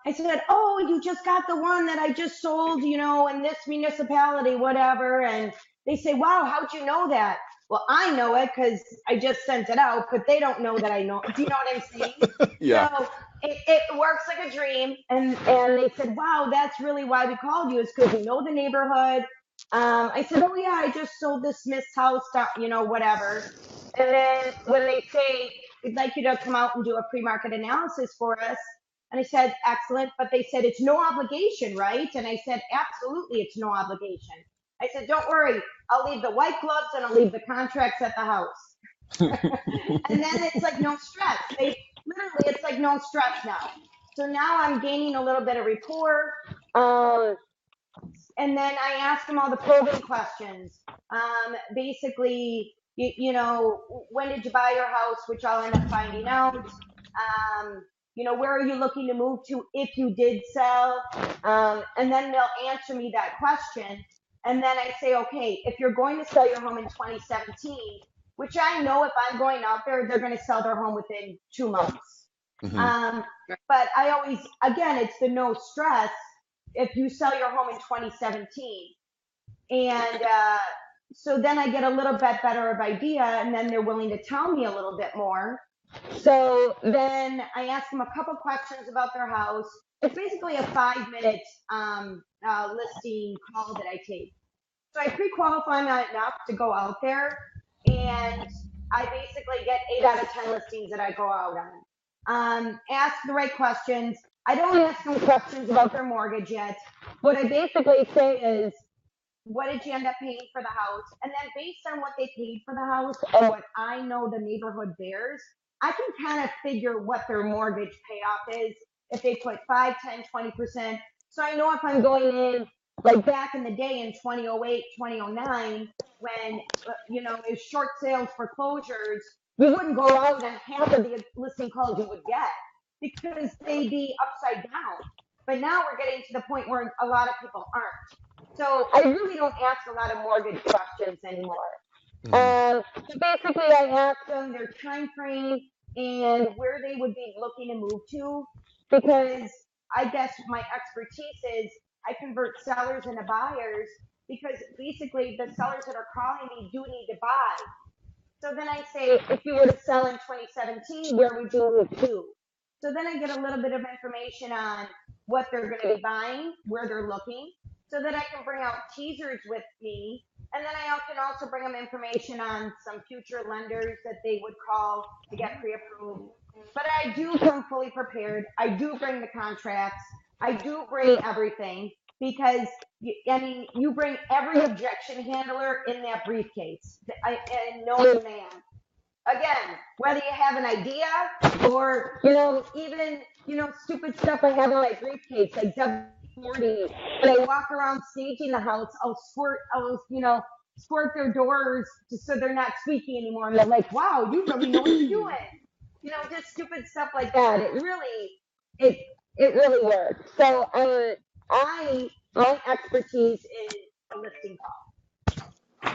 I said, "Oh, you just got the one that I just sold, in this municipality, whatever." And they say, "Wow, how'd you know that?" Well, I know it because I just sent it out, but they don't know that I know. Do you know what I'm saying? Yeah. So it works like a dream. And they said, "Wow, that's really why we called you, is because we know the neighborhood." I said, "Oh yeah, I just sold this Smith's house, whatever." And then when they say, "We'd like you to come out and do a pre-market analysis for us," and I said, "Excellent," but they said, "It's no obligation, right?" And I said, "Absolutely, it's no obligation." I said, "Don't worry, I'll leave the white gloves and I'll leave the contracts at the house." And then it's like no stress. It's like no stress now. So now I'm gaining a little bit of rapport. And then I ask them all the probing questions. Basically, when did you buy your house, which I'll end up finding out. Where are you looking to move to if you did sell? And then they'll answer me that question. And then I say, "Okay, if you're going to sell your home in 2017, which I know if I'm going out there, they're going to sell their home within 2 months." Mm-hmm. But I always, again, it's the no stress if you sell your home in 2017. And so then I get a little bit better of idea, and then they're willing to tell me a little bit more. So then I ask them a couple questions about their house. It's basically a 5-minute listing call that I take. So I pre-qualify them enough to go out there, and I basically get 8 out of 10 listings that I go out on. Ask the right questions. I don't ask them questions about their mortgage yet. What I basically say is, "What did you end up paying for the house?" And then based on what they paid for the house and what I know the neighborhood bears, I can kind of figure what their mortgage payoff is if they put 5, 10, 20%. So I know if I'm going in, like back in the day in 2008, 2009, when, it was short sales foreclosures, you wouldn't go out and half of the listing calls you would get because they'd be upside down. But now we're getting to the point where a lot of people aren't. So I really don't ask a lot of mortgage questions anymore. So basically, I ask them their time frame and where they would be looking to move to, because I guess my expertise is I convert sellers into buyers, because basically the sellers that are calling me do need to buy. So then I say, if you were to sell in 2017, where would you move to? So then I get a little bit of information on what they're going to be buying, where they're looking, so that I can bring out teasers with me. And then I can also bring them information on some future lenders that they would call to get pre-approved. But I do come fully prepared. I do bring the contracts. I do bring everything, because you bring every objection handler in that briefcase. And no man. Again, whether you have an idea or, even, stupid stuff I have in my briefcase, like W40. When I walk around staging the house, I'll squirt their doors so they're not squeaky anymore. And they're like, "Wow, you really know what you're doing." Just stupid stuff like that. It really works. So my expertise is a listing call.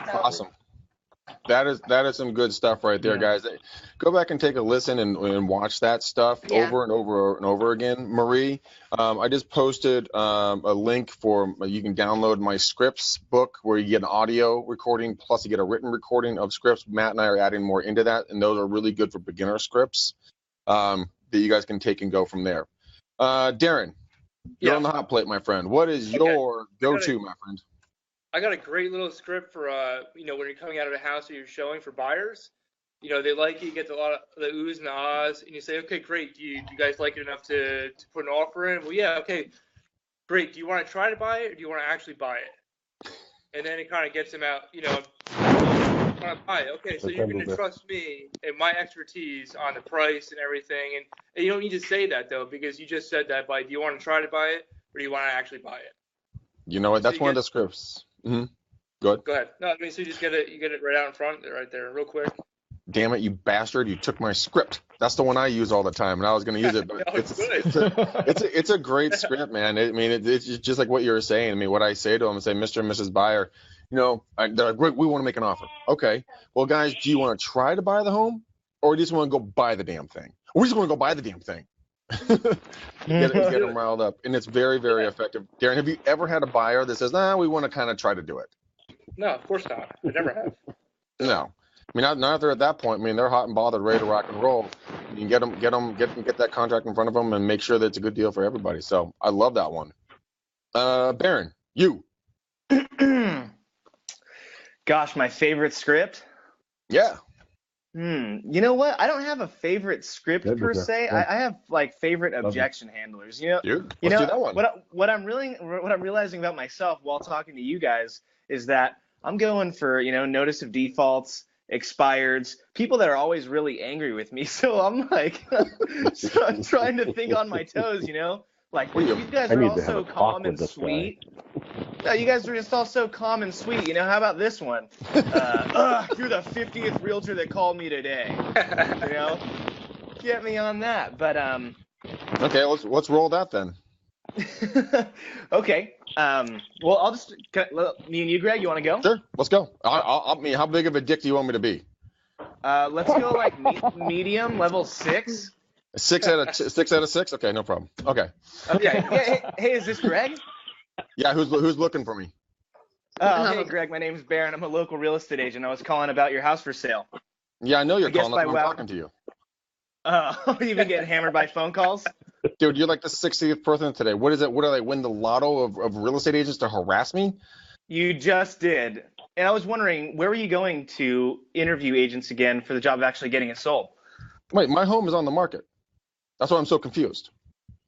So, Awesome. That is some good stuff right there, guys. Go back and take a listen and watch that stuff over and over and over again. Marie, I just posted a link for you can download my scripts book, where you get an audio recording plus you get a written recording of scripts. Matt and I are adding more into that, and those are really good for beginner scripts that you guys can take and go from there. Darren, you're on the hot plate, my friend. What is your go-to, my friend? I got a great little script for, when you're coming out of a house or you're showing for buyers. They like you get a lot of the oohs and the ahs, and you say, "Okay, great. Do you guys like it enough to put an offer in?" "Well, yeah, okay, great. Do you want to try to buy it, or do you want to actually buy it?" And then it kind of gets them out, want to buy it. Okay, so Let's you're handle going to this. trust me and my expertise on the price and everything. And you don't need to say that, though, because you just said that. But do you want to try to buy it, or do you want to actually buy it? You know what? So That's you one of get- the scripts. Good. Go ahead. No, I mean, so you just get it right out in front, right there, real quick. Damn it, you bastard! You took my script. That's the one I use all the time, and I was going to use it, but Oh, it's good. it's a great script, man. It's just like what you were saying. I mean, what I say to them, I say, Mr. and Mrs. Buyer, they're like, we want to make an offer. Okay, well, guys, do you want to try to buy the home, or do you just want to go buy the damn thing? We just want to go buy the damn thing. get them riled up, and it's very, very effective. Darren, have you ever had a buyer that says, we want to kind of try to do it? No, of course not. I never have. No. I mean, now that they're at that point, I mean, they're hot and bothered, ready to rock and roll. You can get that contract in front of them and make sure that it's a good deal for everybody. So I love that one. Baron, you. Gosh, my favorite script? Yeah. You know what? I don't have a favorite script Good, per Victor. se. Yeah. I have like favorite Love it. objection handlers. Dude, let's do that one. What I'm realizing about myself while talking to you guys is that I'm going for, notice of defaults, expireds, people that are always really angry with me. So I'm like, so I'm trying to think on my toes, like you guys I are need all to have so a talk calm with and this guy. sweet. No, you guys are just all so calm and sweet. How about this one? You're the 50th realtor that called me today. Get me on that. But Okay, let's roll that then. okay. Well, I'll just me and you, Greg. You want to go? Sure, let's go. I mean, how big of a dick do you want me to be? Let's go like medium, level 6. 6 out of 6. Okay, no problem. Okay. Okay. Hey, is this Greg? Yeah, who's looking for me? Oh, hey, Greg. My name's Baron. I'm a local real estate agent. I was calling about your house for sale. Yeah, I know you're I guess calling. That's by why I'm wow. talking to you. You've been getting hammered by phone calls? Dude, you're like the 60th person today. What is it? What do they win the lotto of real estate agents to harass me? You just did. And I was wondering, where were you going to interview agents again for the job of actually getting it sold? Wait, my home is on the market. That's why I'm so confused.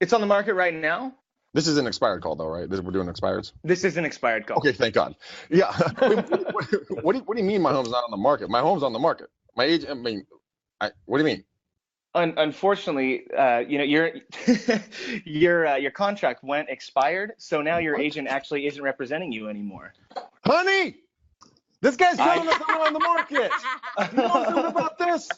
It's on the market right now? This is an expired call, though, right? We're doing expireds? This is an expired call. Okay, thank God. Yeah. What do you mean my home's not on the market? My home's on the market. My agent, what do you mean? Unfortunately, your your contract went expired, so now your agent actually isn't representing you anymore. Honey, this guy's telling us I'm on the market. You know something about this?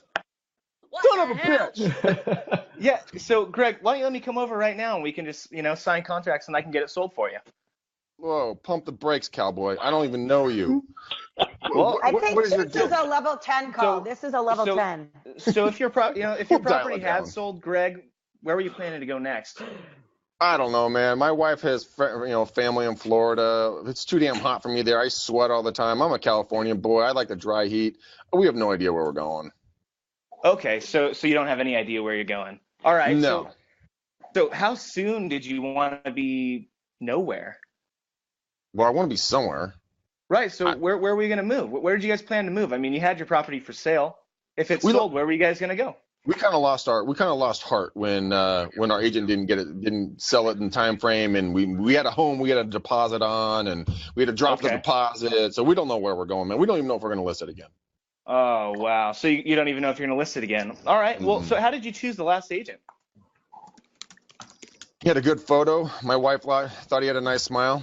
Son of a bitch. Yeah. So, Greg, why don't you let me come over right now and we can just sign contracts and I can get it sold for you. Whoa, pump the brakes, cowboy. I don't even know you. Well, I think what is your this deal? is a level 10 call. So- this is a level so- 10. So if your We'll property dial it down. had sold, Greg, where were you planning to go next? I don't know, man. My wife has family in Florida. It's too damn hot for me there. I sweat all the time. I'm a Californian boy. I like the dry heat. We have no idea where we're going. Okay, so you don't have any idea where you're going. All right. No. So how soon did you want to be nowhere? Well, I want to be somewhere. Right. So where were we going to move? Where did you guys plan to move? I mean, you had your property for sale. If it's sold, where were you guys going to go? We kind of lost heart when our agent didn't sell it in time frame, and we had a home we had a deposit on, and we had to drop the deposit, so we don't know where we're going, man. We don't even know if we're going to list it again. Oh, wow. So you don't even know if you're going to list it again. All right. Well, so how did you choose the last agent? He had a good photo. My wife thought he had a nice smile.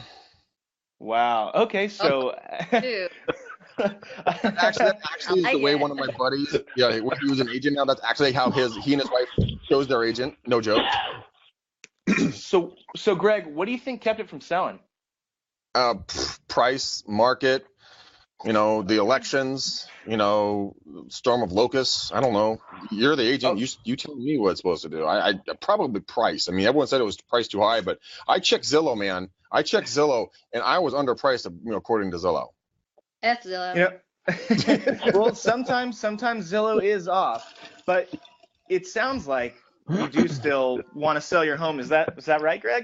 Wow. Okay. So Dude. Actually is the way one of my buddies, he was an agent now. That's actually how he and his wife chose their agent. No joke. So Greg, what do you think kept it from selling? Price, market, the elections, storm of locusts. I don't know. You're the agent. You tell me what it's supposed to do. I probably price. I mean, everyone said it was priced too high, but I checked Zillow, man. I checked Zillow, and I was underpriced, according to Zillow. F Zillow. Well, sometimes Zillow is off, but it sounds like you do still want to sell your home. Is that right, Greg?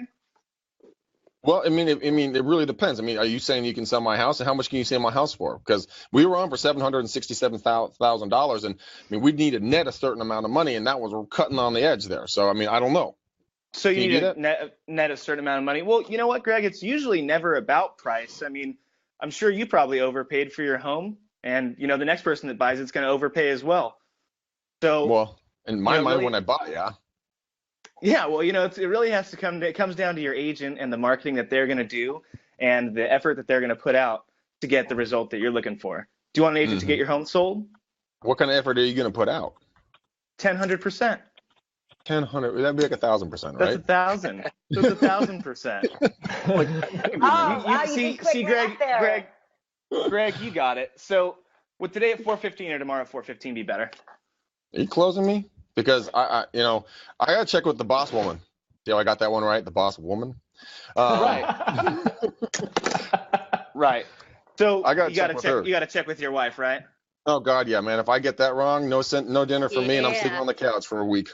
Well, I mean, it really depends. I mean, are you saying you can sell my house, and how much can you sell my house for? Because we were on for $767,000, and I mean, we needed net a certain amount of money, and that was cutting on the edge there. So, I mean, I don't know. So you need to net a certain amount of money. Well, you know what, Greg? It's usually never about price. I mean, I'm sure you probably overpaid for your home, and the next person that buys it's going to overpay as well. So, well, in my mind, really, when I buy, yeah. Yeah, well, it really has to it comes down to your agent and the marketing that they're going to do and the effort that they're going to put out to get the result that you're looking for. Do you want an agent to get your home sold? What kind of effort are you going to put out? 1,000%. 1,000. That'd be like 1,000%, right? That's 1,000. That's 1,000%. See, Greg, you got it. So, would today at 4:15 or tomorrow at 4:15 be better? Are you closing me? Because I gotta check with the boss woman. See how I got that one right? The boss woman. Right. Right. So you gotta check with your wife, right? Oh God, yeah, man. If I get that wrong, no dinner for me, and I'm sleeping on the couch for a week,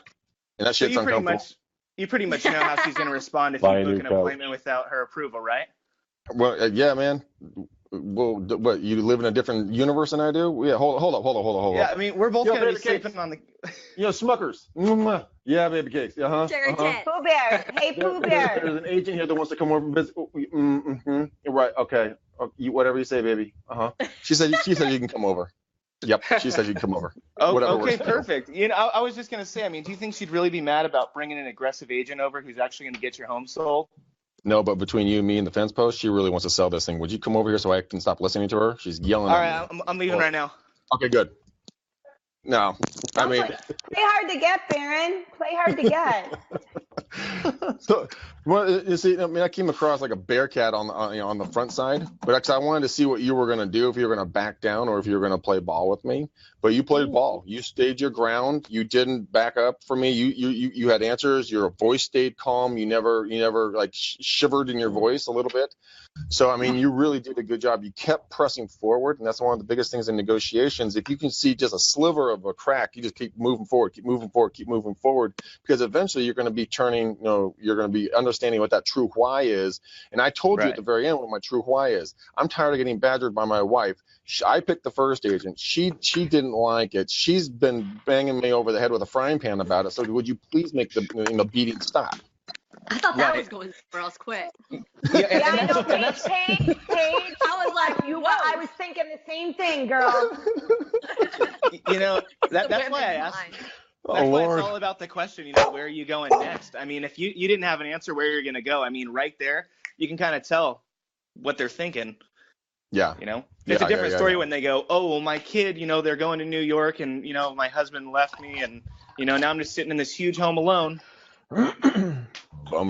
and that shit's uncomfortable. You pretty much know how she's gonna respond if you book an appointment without her approval, right? Well, yeah, man. Well, what, you live in a different universe than I do? Yeah, hold up. Yeah, I mean, we're both gonna be sleeping on the. Smuckers. Yeah, baby cakes. Pooh Bear. Hey, Pooh Bear. There's an agent here that wants to come over and visit. Right. Okay. Whatever you say, baby. She said you can come over. Yep. She said you can come over. Oh, okay, perfect. I was just gonna say. I mean, do you think she'd really be mad about bringing an aggressive agent over who's actually gonna get your home sold? No, but between you, me, and the fence post, she really wants to sell this thing. Would you come over here so I can stop listening to her? She's yelling. All right, I'm leaving right now. Okay, good. No, I mean. Play hard to get, Baron. Play hard to get. So, well, you see, I mean, I came across like a bear cat on the front side, but actually, I wanted to see what you were going to do, if you were going to back down or if you were going to play ball with me. But you played ball. You stayed your ground. You didn't back up for me. You had answers. Your voice stayed calm. You never like shivered in your voice a little bit. So, I mean, you really did a good job. You kept pressing forward, and that's one of the biggest things in negotiations. If you can see just a sliver of a crack, you just keep moving forward, because eventually you're going to be turning, you're going to be understanding what that true why is. And I told you at the very end what my true why is. I'm tired of getting badgered by my wife. I picked the first agent. She didn't like it. She's been banging me over the head with a frying pan about it. So would you please make the beating stop? I thought that was going somewhere else quick. Yeah, I know. Paige. I was like, I was thinking the same thing, girl. That's why I asked. That's why it's all about the question, where are you going next? I mean, if you didn't have an answer where you're going to go, I mean, right there, you can kind of tell what they're thinking. Yeah. It's a different story when they go, oh, well, my kid, they're going to New York and, my husband left me and, now I'm just sitting in this huge home alone. Bummer.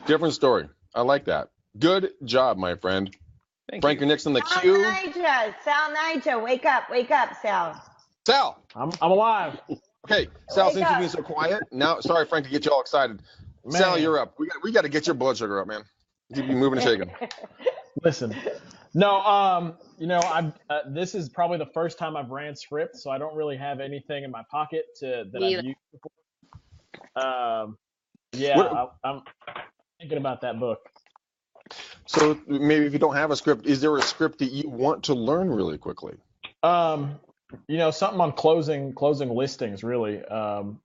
Different story. I like that. Good job, my friend. Frank, you're next in the queue. Sal Nija, wake up, Sal. Sal. I'm alive. Okay, Sal, since you've been so quiet, now, sorry, Frank, to get you all excited. Man. Sal, you're up. We got to get your blood sugar up, man. You be moving and shaking. Listen, no, this is probably the first time I've ran script, so I don't really have anything in my pocket that I've used before. I'm thinking about that book. So maybe if you don't have a script, is there a script that you want to learn really quickly? Something on closing listings, really.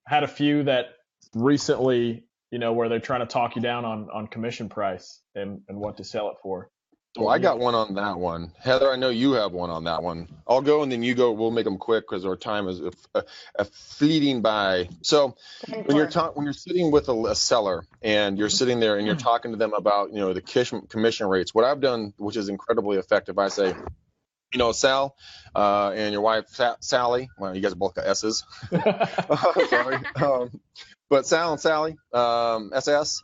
Had a few that recently, where they're trying to talk you down on commission price and what to sell it for. Well, I got one on that one. Heather, I know you have one on that one. I'll go and then you go. We'll make them quick because our time is fleeting by. So when you're sitting with a seller and you're sitting there and you're talking to them about, the commission rates, what I've done, which is incredibly effective, I say, Sal and your wife, Sally, well, you guys both got S's. Sorry. But Sal and Sally, SS.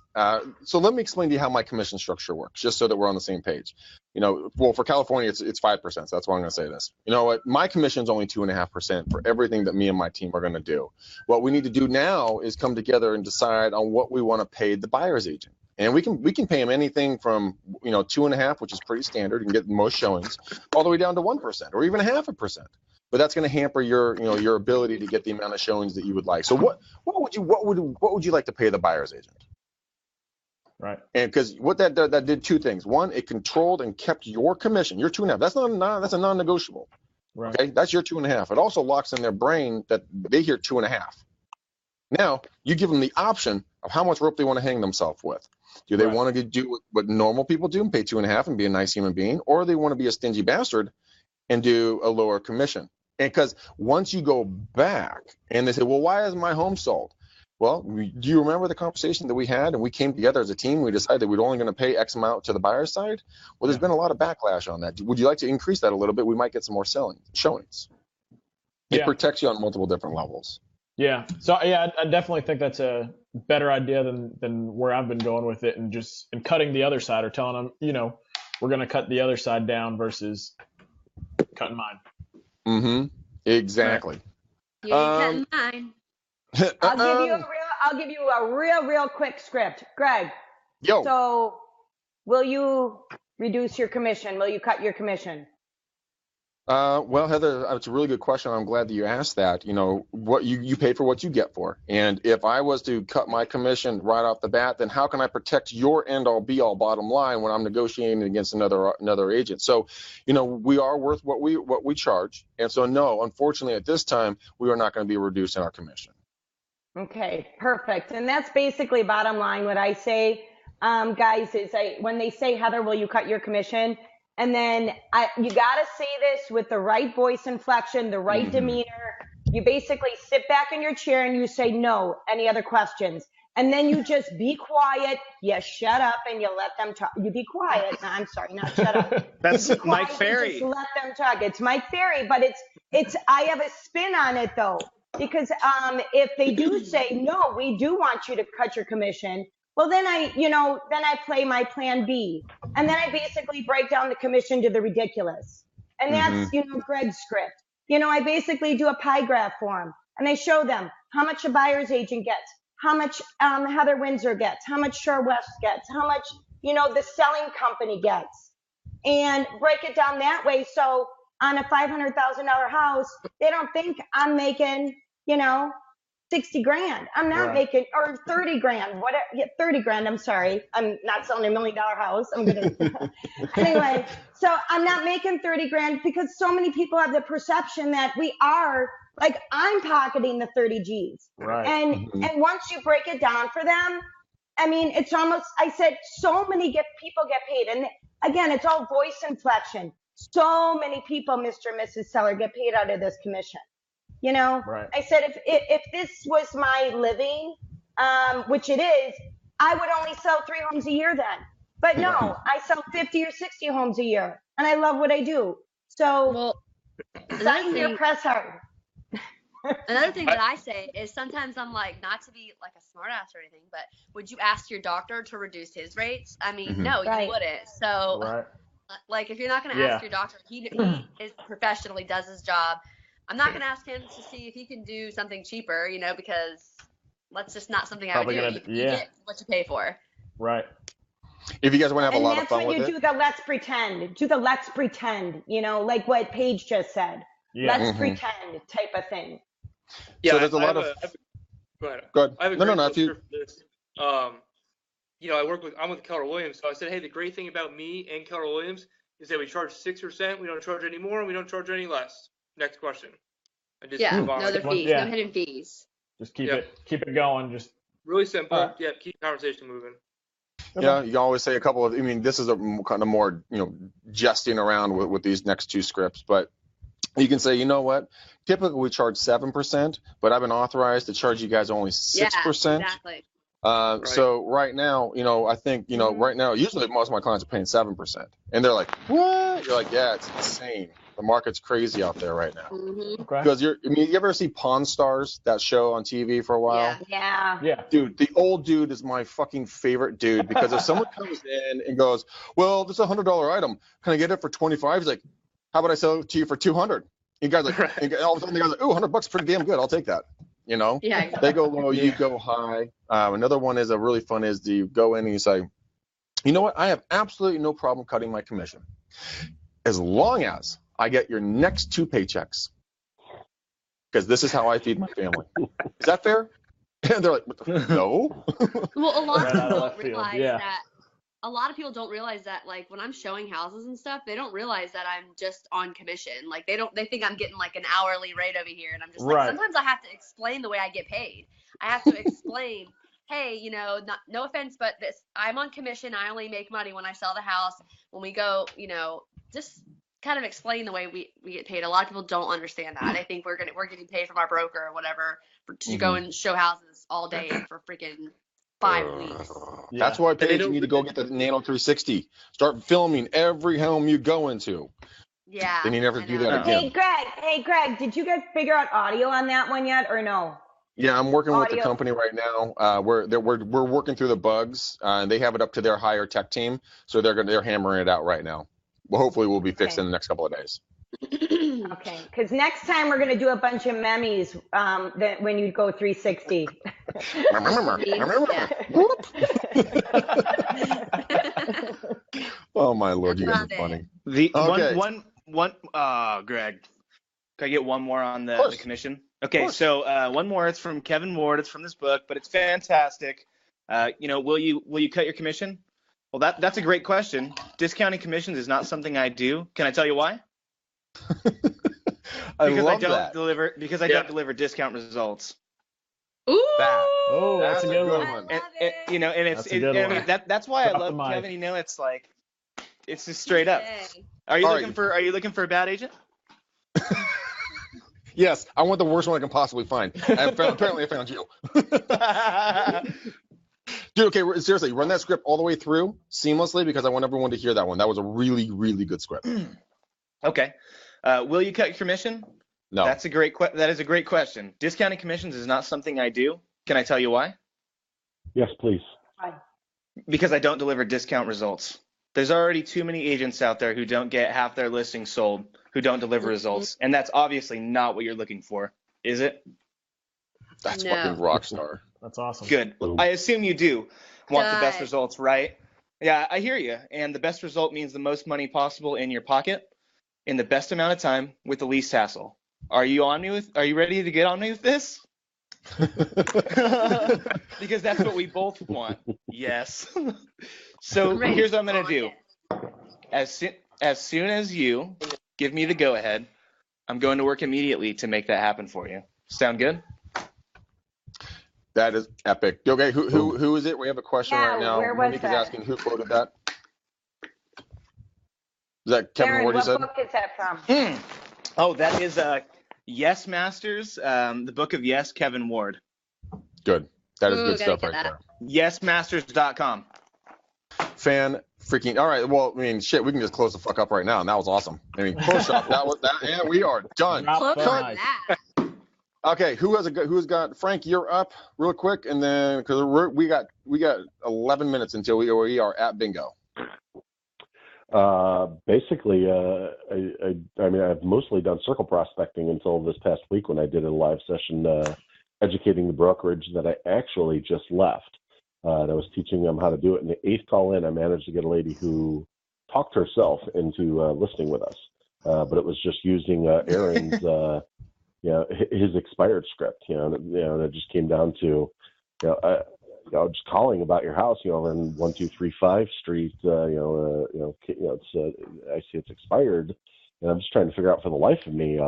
So let me explain to you how my commission structure works, just so that we're on the same page. For California, it's 5%. So that's why I'm going to say this. You know what? My commission is only 2.5% for everything that me and my team are going to do. What we need to do now is come together and decide on what we want to pay the buyer's agent. And we can pay them anything from 2.5%, which is pretty standard, and get most showings, all the way down to 1% or even 0.5%. But that's going to hamper your ability to get the amount of showings that you would like. So what would you like to pay the buyer's agent? Right. And because what that did two things. One, it controlled and kept your commission. Your 2.5. That's a non-negotiable. Right. Okay, that's your 2.5. It also locks in their brain that they hear 2.5. Now you give them the option of how much rope they want to hang themselves with. Do they want to do what normal people do and pay 2.5 and be a nice human being, or they want to be a stingy bastard and do a lower commission. And because once you go back and they say, well, why is my home sold? Well, do you remember the conversation that we had, and we came together as a team? We decided we're only going to pay X amount to the buyer side. Well, there's been a lot of backlash on that. Would you like to increase that a little bit? We might get some more showings. It protects you on multiple different levels. Yeah. So yeah, I definitely think that's a better idea than where I've been going with it, and cutting the other side, or telling them, we're going to cut the other side down versus cutting mine. Mm-hmm. Exactly. You ain't cutting mine. I'll give you a real quick script. Greg. Yo. So will you reduce your commission? Will you cut your commission? Well, Heather, it's a really good question. I'm glad that you asked that. What you pay for what you get for. And if I was to cut my commission right off the bat, then how can I protect your end all be all bottom line when I'm negotiating against another agent? So, we are worth what we charge. And so, no, unfortunately, at this time, we are not going to be reducing our commission. Okay, perfect. And that's basically bottom line. What I say, guys, is when they say, Heather, will you cut your commission? And then you got to say this with the right voice inflection, the right demeanor. You basically sit back in your chair and you say, no, any other questions? And then you just be quiet. You shut up and you let them talk. You be quiet. No, I'm sorry, not shut up. That's Mike Ferry. Just let them talk. It's Mike Ferry, but I have a spin on it though. Because if they do say, no, we do want you to cut your commission, well, then I play my plan B. And then I basically break down the commission to the ridiculous. And that's, Greg's script. I basically do a pie graph for them. And I show them how much a buyer's agent gets, how much Heather Windsor gets, how much Shore West gets, how much, the selling company gets. And break it down that way. So on a $500,000 house, they don't think I'm making, 60 grand. I'm not making, or 30 grand, whatever, 30 grand. I'm sorry. I'm not selling $1 million house. I'm going to, anyway, so I'm not making 30 grand because so many people have the perception that we are I'm pocketing the 30 G's. Right. And once you break it down for them, I mean, it's almost, I said, so many people get paid. And again, it's all voice inflection. So many people, Mr. and Mrs. Seller, get paid out of this commission. Right. I said, if this was my living, which it is, I would only sell 3 homes a year then. But no, I sell 50 or 60 homes a year, and I love what I do. So, sign your press hard. Another thing that I say is sometimes I'm like, not to be like a smart ass or anything, but would you ask your doctor to reduce his rates? I mean, no, you wouldn't. So, like, if you're not going to ask your doctor, he is professionally does his job. I'm not going to ask him to see if he can do something cheaper, because that's just not something I would do. You get what you pay for. Right. If you guys want to have a lot of fun with it. And that's when you do the let's pretend. Do the let's pretend, like what Paige just said. Yeah. Let's pretend type of thing. Yeah, so there's a lot of. Go ahead. Go ahead. I have a great poster for this. I'm with Keller Williams, so I said, hey, the great thing about me and Keller Williams is that we charge 6%. We don't charge any more, and we don't charge any less. Next question. No other fees, no hidden fees. Just keep it going. Just really simple. Keep the conversation moving. Yeah, you can always say a couple of. I mean, this is a kind of more jesting around with these next 2 scripts, but you can say, you know what? Typically we charge 7%, but I've been authorized to charge you guys only 6%. Yeah, exactly. So right now, I think, right now, usually most of my clients are paying 7%, and they're like, what? You're like, yeah, it's insane. The market's crazy out there right now. Because you ever see Pawn Stars, that show on TV for a while? Yeah. Dude, the old dude is my fucking favorite dude, because if someone comes in and goes, well, this is a $100 item, can I get it for 25? He's like, how about I sell it to you for 200? You guys and all of a sudden the guy's like, oh, $100 pretty damn good. I'll take that. Yeah, exactly. They go low, you go high. Another one is really fun is you go in and you say, you know what? I have absolutely no problem cutting my commission as long as I get your next 2 paychecks, because this is how I feed my family. Is that fair? And they're like, no. Well, a lot of people don't realize that. A lot of people don't realize that, like, when I'm showing houses and stuff, they don't realize that I'm just on commission. Like, they think I'm getting like an hourly rate over here, and I'm just like, sometimes I have to explain the way I get paid. I have to explain, hey, no offense, but I'm on commission. I only make money when I sell the house. When we go, just kind of explain the way we get paid. A lot of people don't understand that. I think we're getting paid from our broker or whatever to go and show houses all day for freaking 5 weeks. That's why, Paige, you need to go get the Nano 360. Start filming every home you go into. Yeah. Then you never do that again. Hey, Greg, did you guys figure out audio on that one yet or no? Yeah, I'm working with the company right now. We're working through the bugs. They have it up to their higher tech team, so they're hammering it out right now. Well, hopefully we'll be fixed in the next couple of days. Okay, because next time we're gonna do a bunch of memes that when you go 360. Oh my Lord, you guys are funny. Greg, can I get one more on the commission? Okay, so one more. It's from Kevin Ward. It's from this book, but it's fantastic. Will you cut your commission? Well, that's a great question. Discounting commissions is not something I do. Can I tell you why? I don't deliver discount results. Ooh, that's a good one. That's why I love Kevin. It's like, it's just straight up. Are you looking for a bad agent? Yes, I want the worst one I can possibly find. Apparently, I found you. Dude, okay, seriously, run that script all the way through seamlessly because I want everyone to hear that one. That was a really, really good script. Okay. Will you cut your commission? No. That is a great question. Discounting commissions is not something I do. Can I tell you why? Yes, please. Why? Because I don't deliver discount results. There's already too many agents out there who don't get half their listings sold, who don't deliver results, and that's obviously not what you're looking for, is it? That's fucking rock star. That's awesome. Good. I assume you do want the best results, right? Yeah, I hear you. And the best result means the most money possible in your pocket in the best amount of time with the least hassle. Are you ready to get on me with this? Because that's what we both want. Yes. So here's what I'm going to do. As soon as you give me the go-ahead, I'm going to work immediately to make that happen for you. Sound good? That is epic. Okay, who is it? We have a question right now. Monique is asking who quoted that. Is that Kevin Ward, you said? What book is that from? Oh, that is Yes Masters, the book of Yes, Kevin Ward. Good. That is good stuff right there. YesMasters.com. Fan freaking. All right. Well, I mean, shit, we can just close the fuck up right now. And that was awesome. I mean, push up. That was that. Yeah, we are done. Okay. Who's got Frank? You're up real quick, and then because we got 11 minutes until we are at bingo. Basically, I mean, I've mostly done circle prospecting until this past week when I did a live session educating the brokerage that I actually just left. And I was teaching them how to do it. In the 8th call in, I managed to get a lady who talked herself into listing with us. But it was just using Aaron's, his expired script. And it just came down to, just calling about your house, over in 1235 Street. It's I see it's expired, and I'm just trying to figure out for the life of me,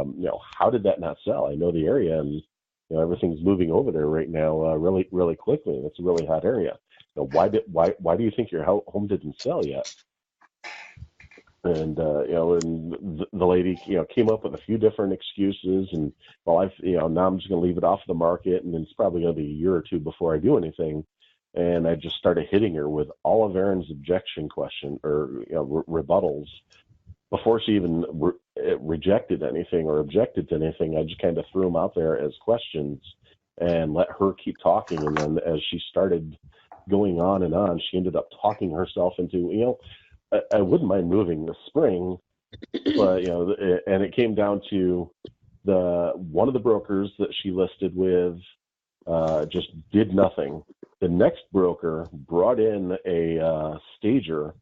how did that not sell? I know the area, and everything's moving over there right now, really, really quickly, and it's a really hot area. Why do you think your home didn't sell yet? And and the lady came up with a few different excuses, and now I'm just going to leave it off the market, and it's probably going to be a year or two before I do anything. And I just started hitting her with all of Aaron's objection question or rebuttals before she even rejected anything or objected to anything. I just kind of threw them out there as questions and let her keep talking. And then as she started going on and on, she ended up talking herself into, I wouldn't mind moving this spring, but and it came down to one of the brokers that she listed with just did nothing. The next broker brought in a stager,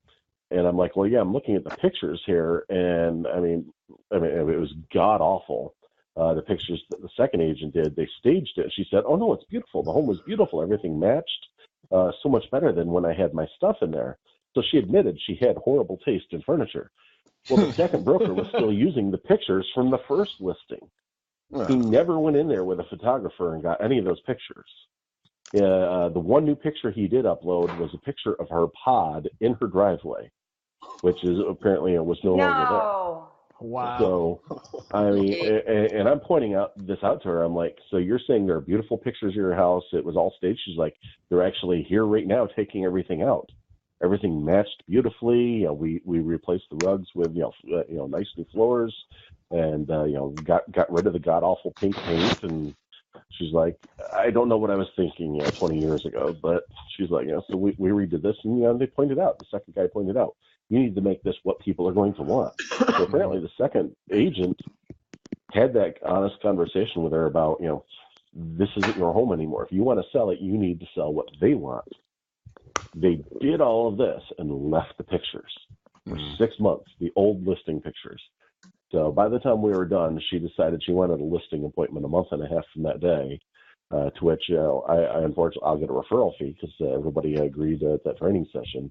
and I'm like, well, yeah, I'm looking at the pictures here, and I mean, it was god awful. The pictures that the second agent did, they staged it. She said, oh no, it's beautiful. The home was beautiful. Everything matched so much better than when I had my stuff in there. So she admitted she had horrible taste in furniture. Well, the second broker was still using the pictures from the first listing. He never went in there with a photographer and got any of those pictures. The one new picture he did upload was a picture of her pod in her driveway, which is apparently it was no longer Wow. So, I mean, and I'm pointing this out to her. I'm like, so you're saying there are beautiful pictures of your house. It was all staged. She's like, they're actually here right now taking everything out. Everything matched beautifully. You know, we replaced the rugs with, nice new floors, and, got rid of the god-awful pink paint. And she's like, I don't know what I was thinking, 20 years ago. But she's like, so we redid this. And, they pointed out, the second guy pointed out, you need to make this what people are going to want. So apparently the second agent had that honest conversation with her about, this isn't your home anymore. If you want to sell it, you need to sell what they want. They did all of this and left the pictures for 6 months, the old listing pictures. So by the time we were done, she decided she wanted a listing appointment a month and a half from that day, to which I unfortunately, I'll get a referral fee because everybody agreed at that training session.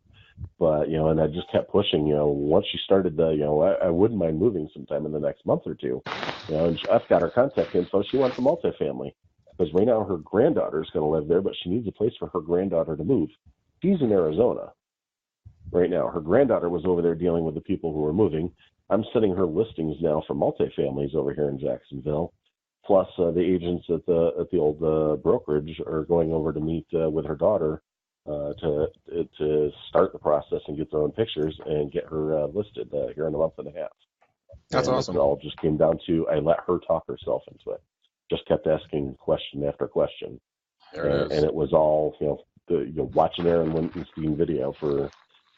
But, and I just kept pushing, once she started I wouldn't mind moving sometime in the next month or two. And I've got her contact info. She wants a multifamily because right now her granddaughter is going to live there, but she needs a place for her granddaughter to move. She's in Arizona right now. Her granddaughter was over there dealing with the people who were moving. I'm sending her listings now for multifamilies over here in Jacksonville. Plus, the agents at the old brokerage are going over to meet with her daughter to start the process and get their own pictures and get her listed here in a month and a half. That's awesome. It all just came down to I let her talk herself into it. Just kept asking question after question, and it was all watching Aaron Winstein video for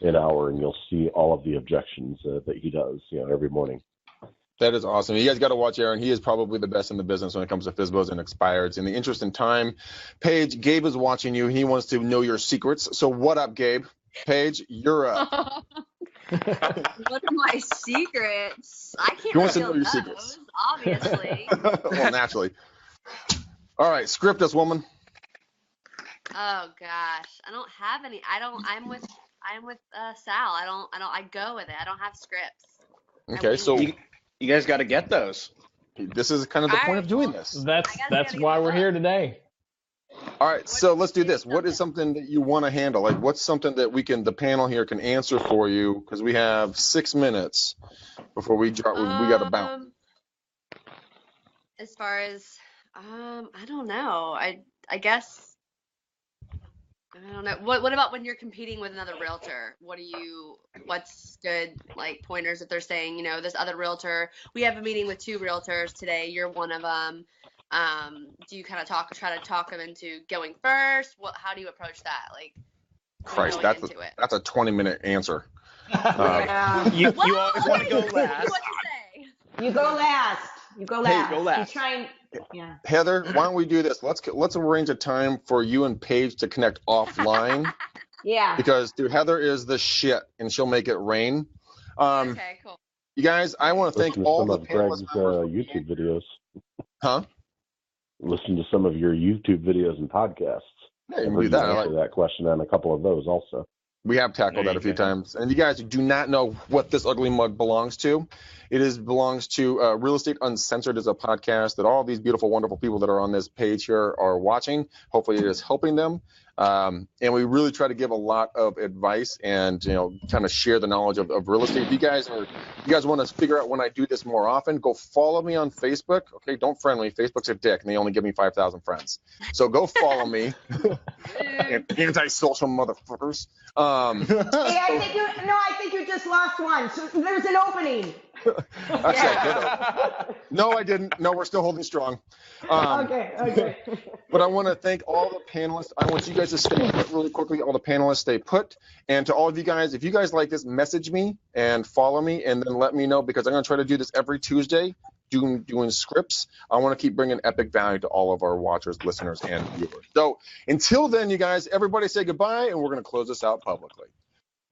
an hour, and you'll see all of the objections that he does every morning. That is awesome. You guys got to watch Aaron. He is probably the best in the business when it comes to FSBOs and expireds. In the interest in time, Paige, Gabe is watching you. He wants to know your secrets. So what up, Gabe? Paige, you're up. What are my secrets? I can't He wants to reveal know your those, secrets. obviously. Well, naturally. All right, script us, woman. Oh gosh, I don't have any. I'm with Sal. I go with it. I don't have scripts. Okay, so You guys got to get those. this is kind of the point of doing this. That's why we're here today. All right, so let's do this. What is something that you want to handle? Like, what's something that the panel here can answer for you? Because we have 6 minutes before we drop. We got to bounce. As far as, I don't know. I guess. I don't know. What about when you're competing with another realtor? What's good, like, pointers if they're saying, this other realtor, we have a meeting with 2 realtors today, you're one of them. Do you kind of try to talk them into going first? How do you approach that? Like, Christ, that's a 20-minute answer. You always want to go last. You go last. You go last. Hey, go last. You try and, yeah. Heather, why don't we do this? Let's arrange a time for you and Paige to connect offline. Yeah. Because Heather is the shit, and she'll make it rain. Okay, cool. You guys, I want to thank all the Greg's panelists. YouTube videos. Huh? Listen to some of your YouTube videos and podcasts. Yeah, you can do that. Answer that question on a couple of those also. We have tackled that a few times. And you guys do not know what this ugly mug belongs to. It belongs to Real Estate Uncensored is a podcast that all these beautiful, wonderful people that are on this page here are watching. Hopefully it is helping them. And we really try to give a lot of advice and, kind of share the knowledge of real estate. If you guys want to figure out when I do this more often, go follow me on Facebook. Okay, don't friend me. Facebook's a dick, and they only give me 5,000 friends. So go follow me. Anti-social motherfuckers. Hey, I think you just lost one. So there's an opening. Actually, no, I didn't. No, we're still holding strong. Okay. But I want to thank all the panelists. I want you guys to stay put really quickly. All the panelists stay put. And to all of you guys, if you guys like this, message me and follow me, and then let me know, because I'm going to try to do this every Tuesday, doing scripts. I want to keep bringing epic value to all of our watchers, listeners, and viewers. So until then, you guys, everybody say goodbye, and we're going to close this out publicly.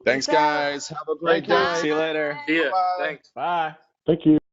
Thanks, guys. Have a great day. See you later. See ya. Thanks. Bye. Thank you.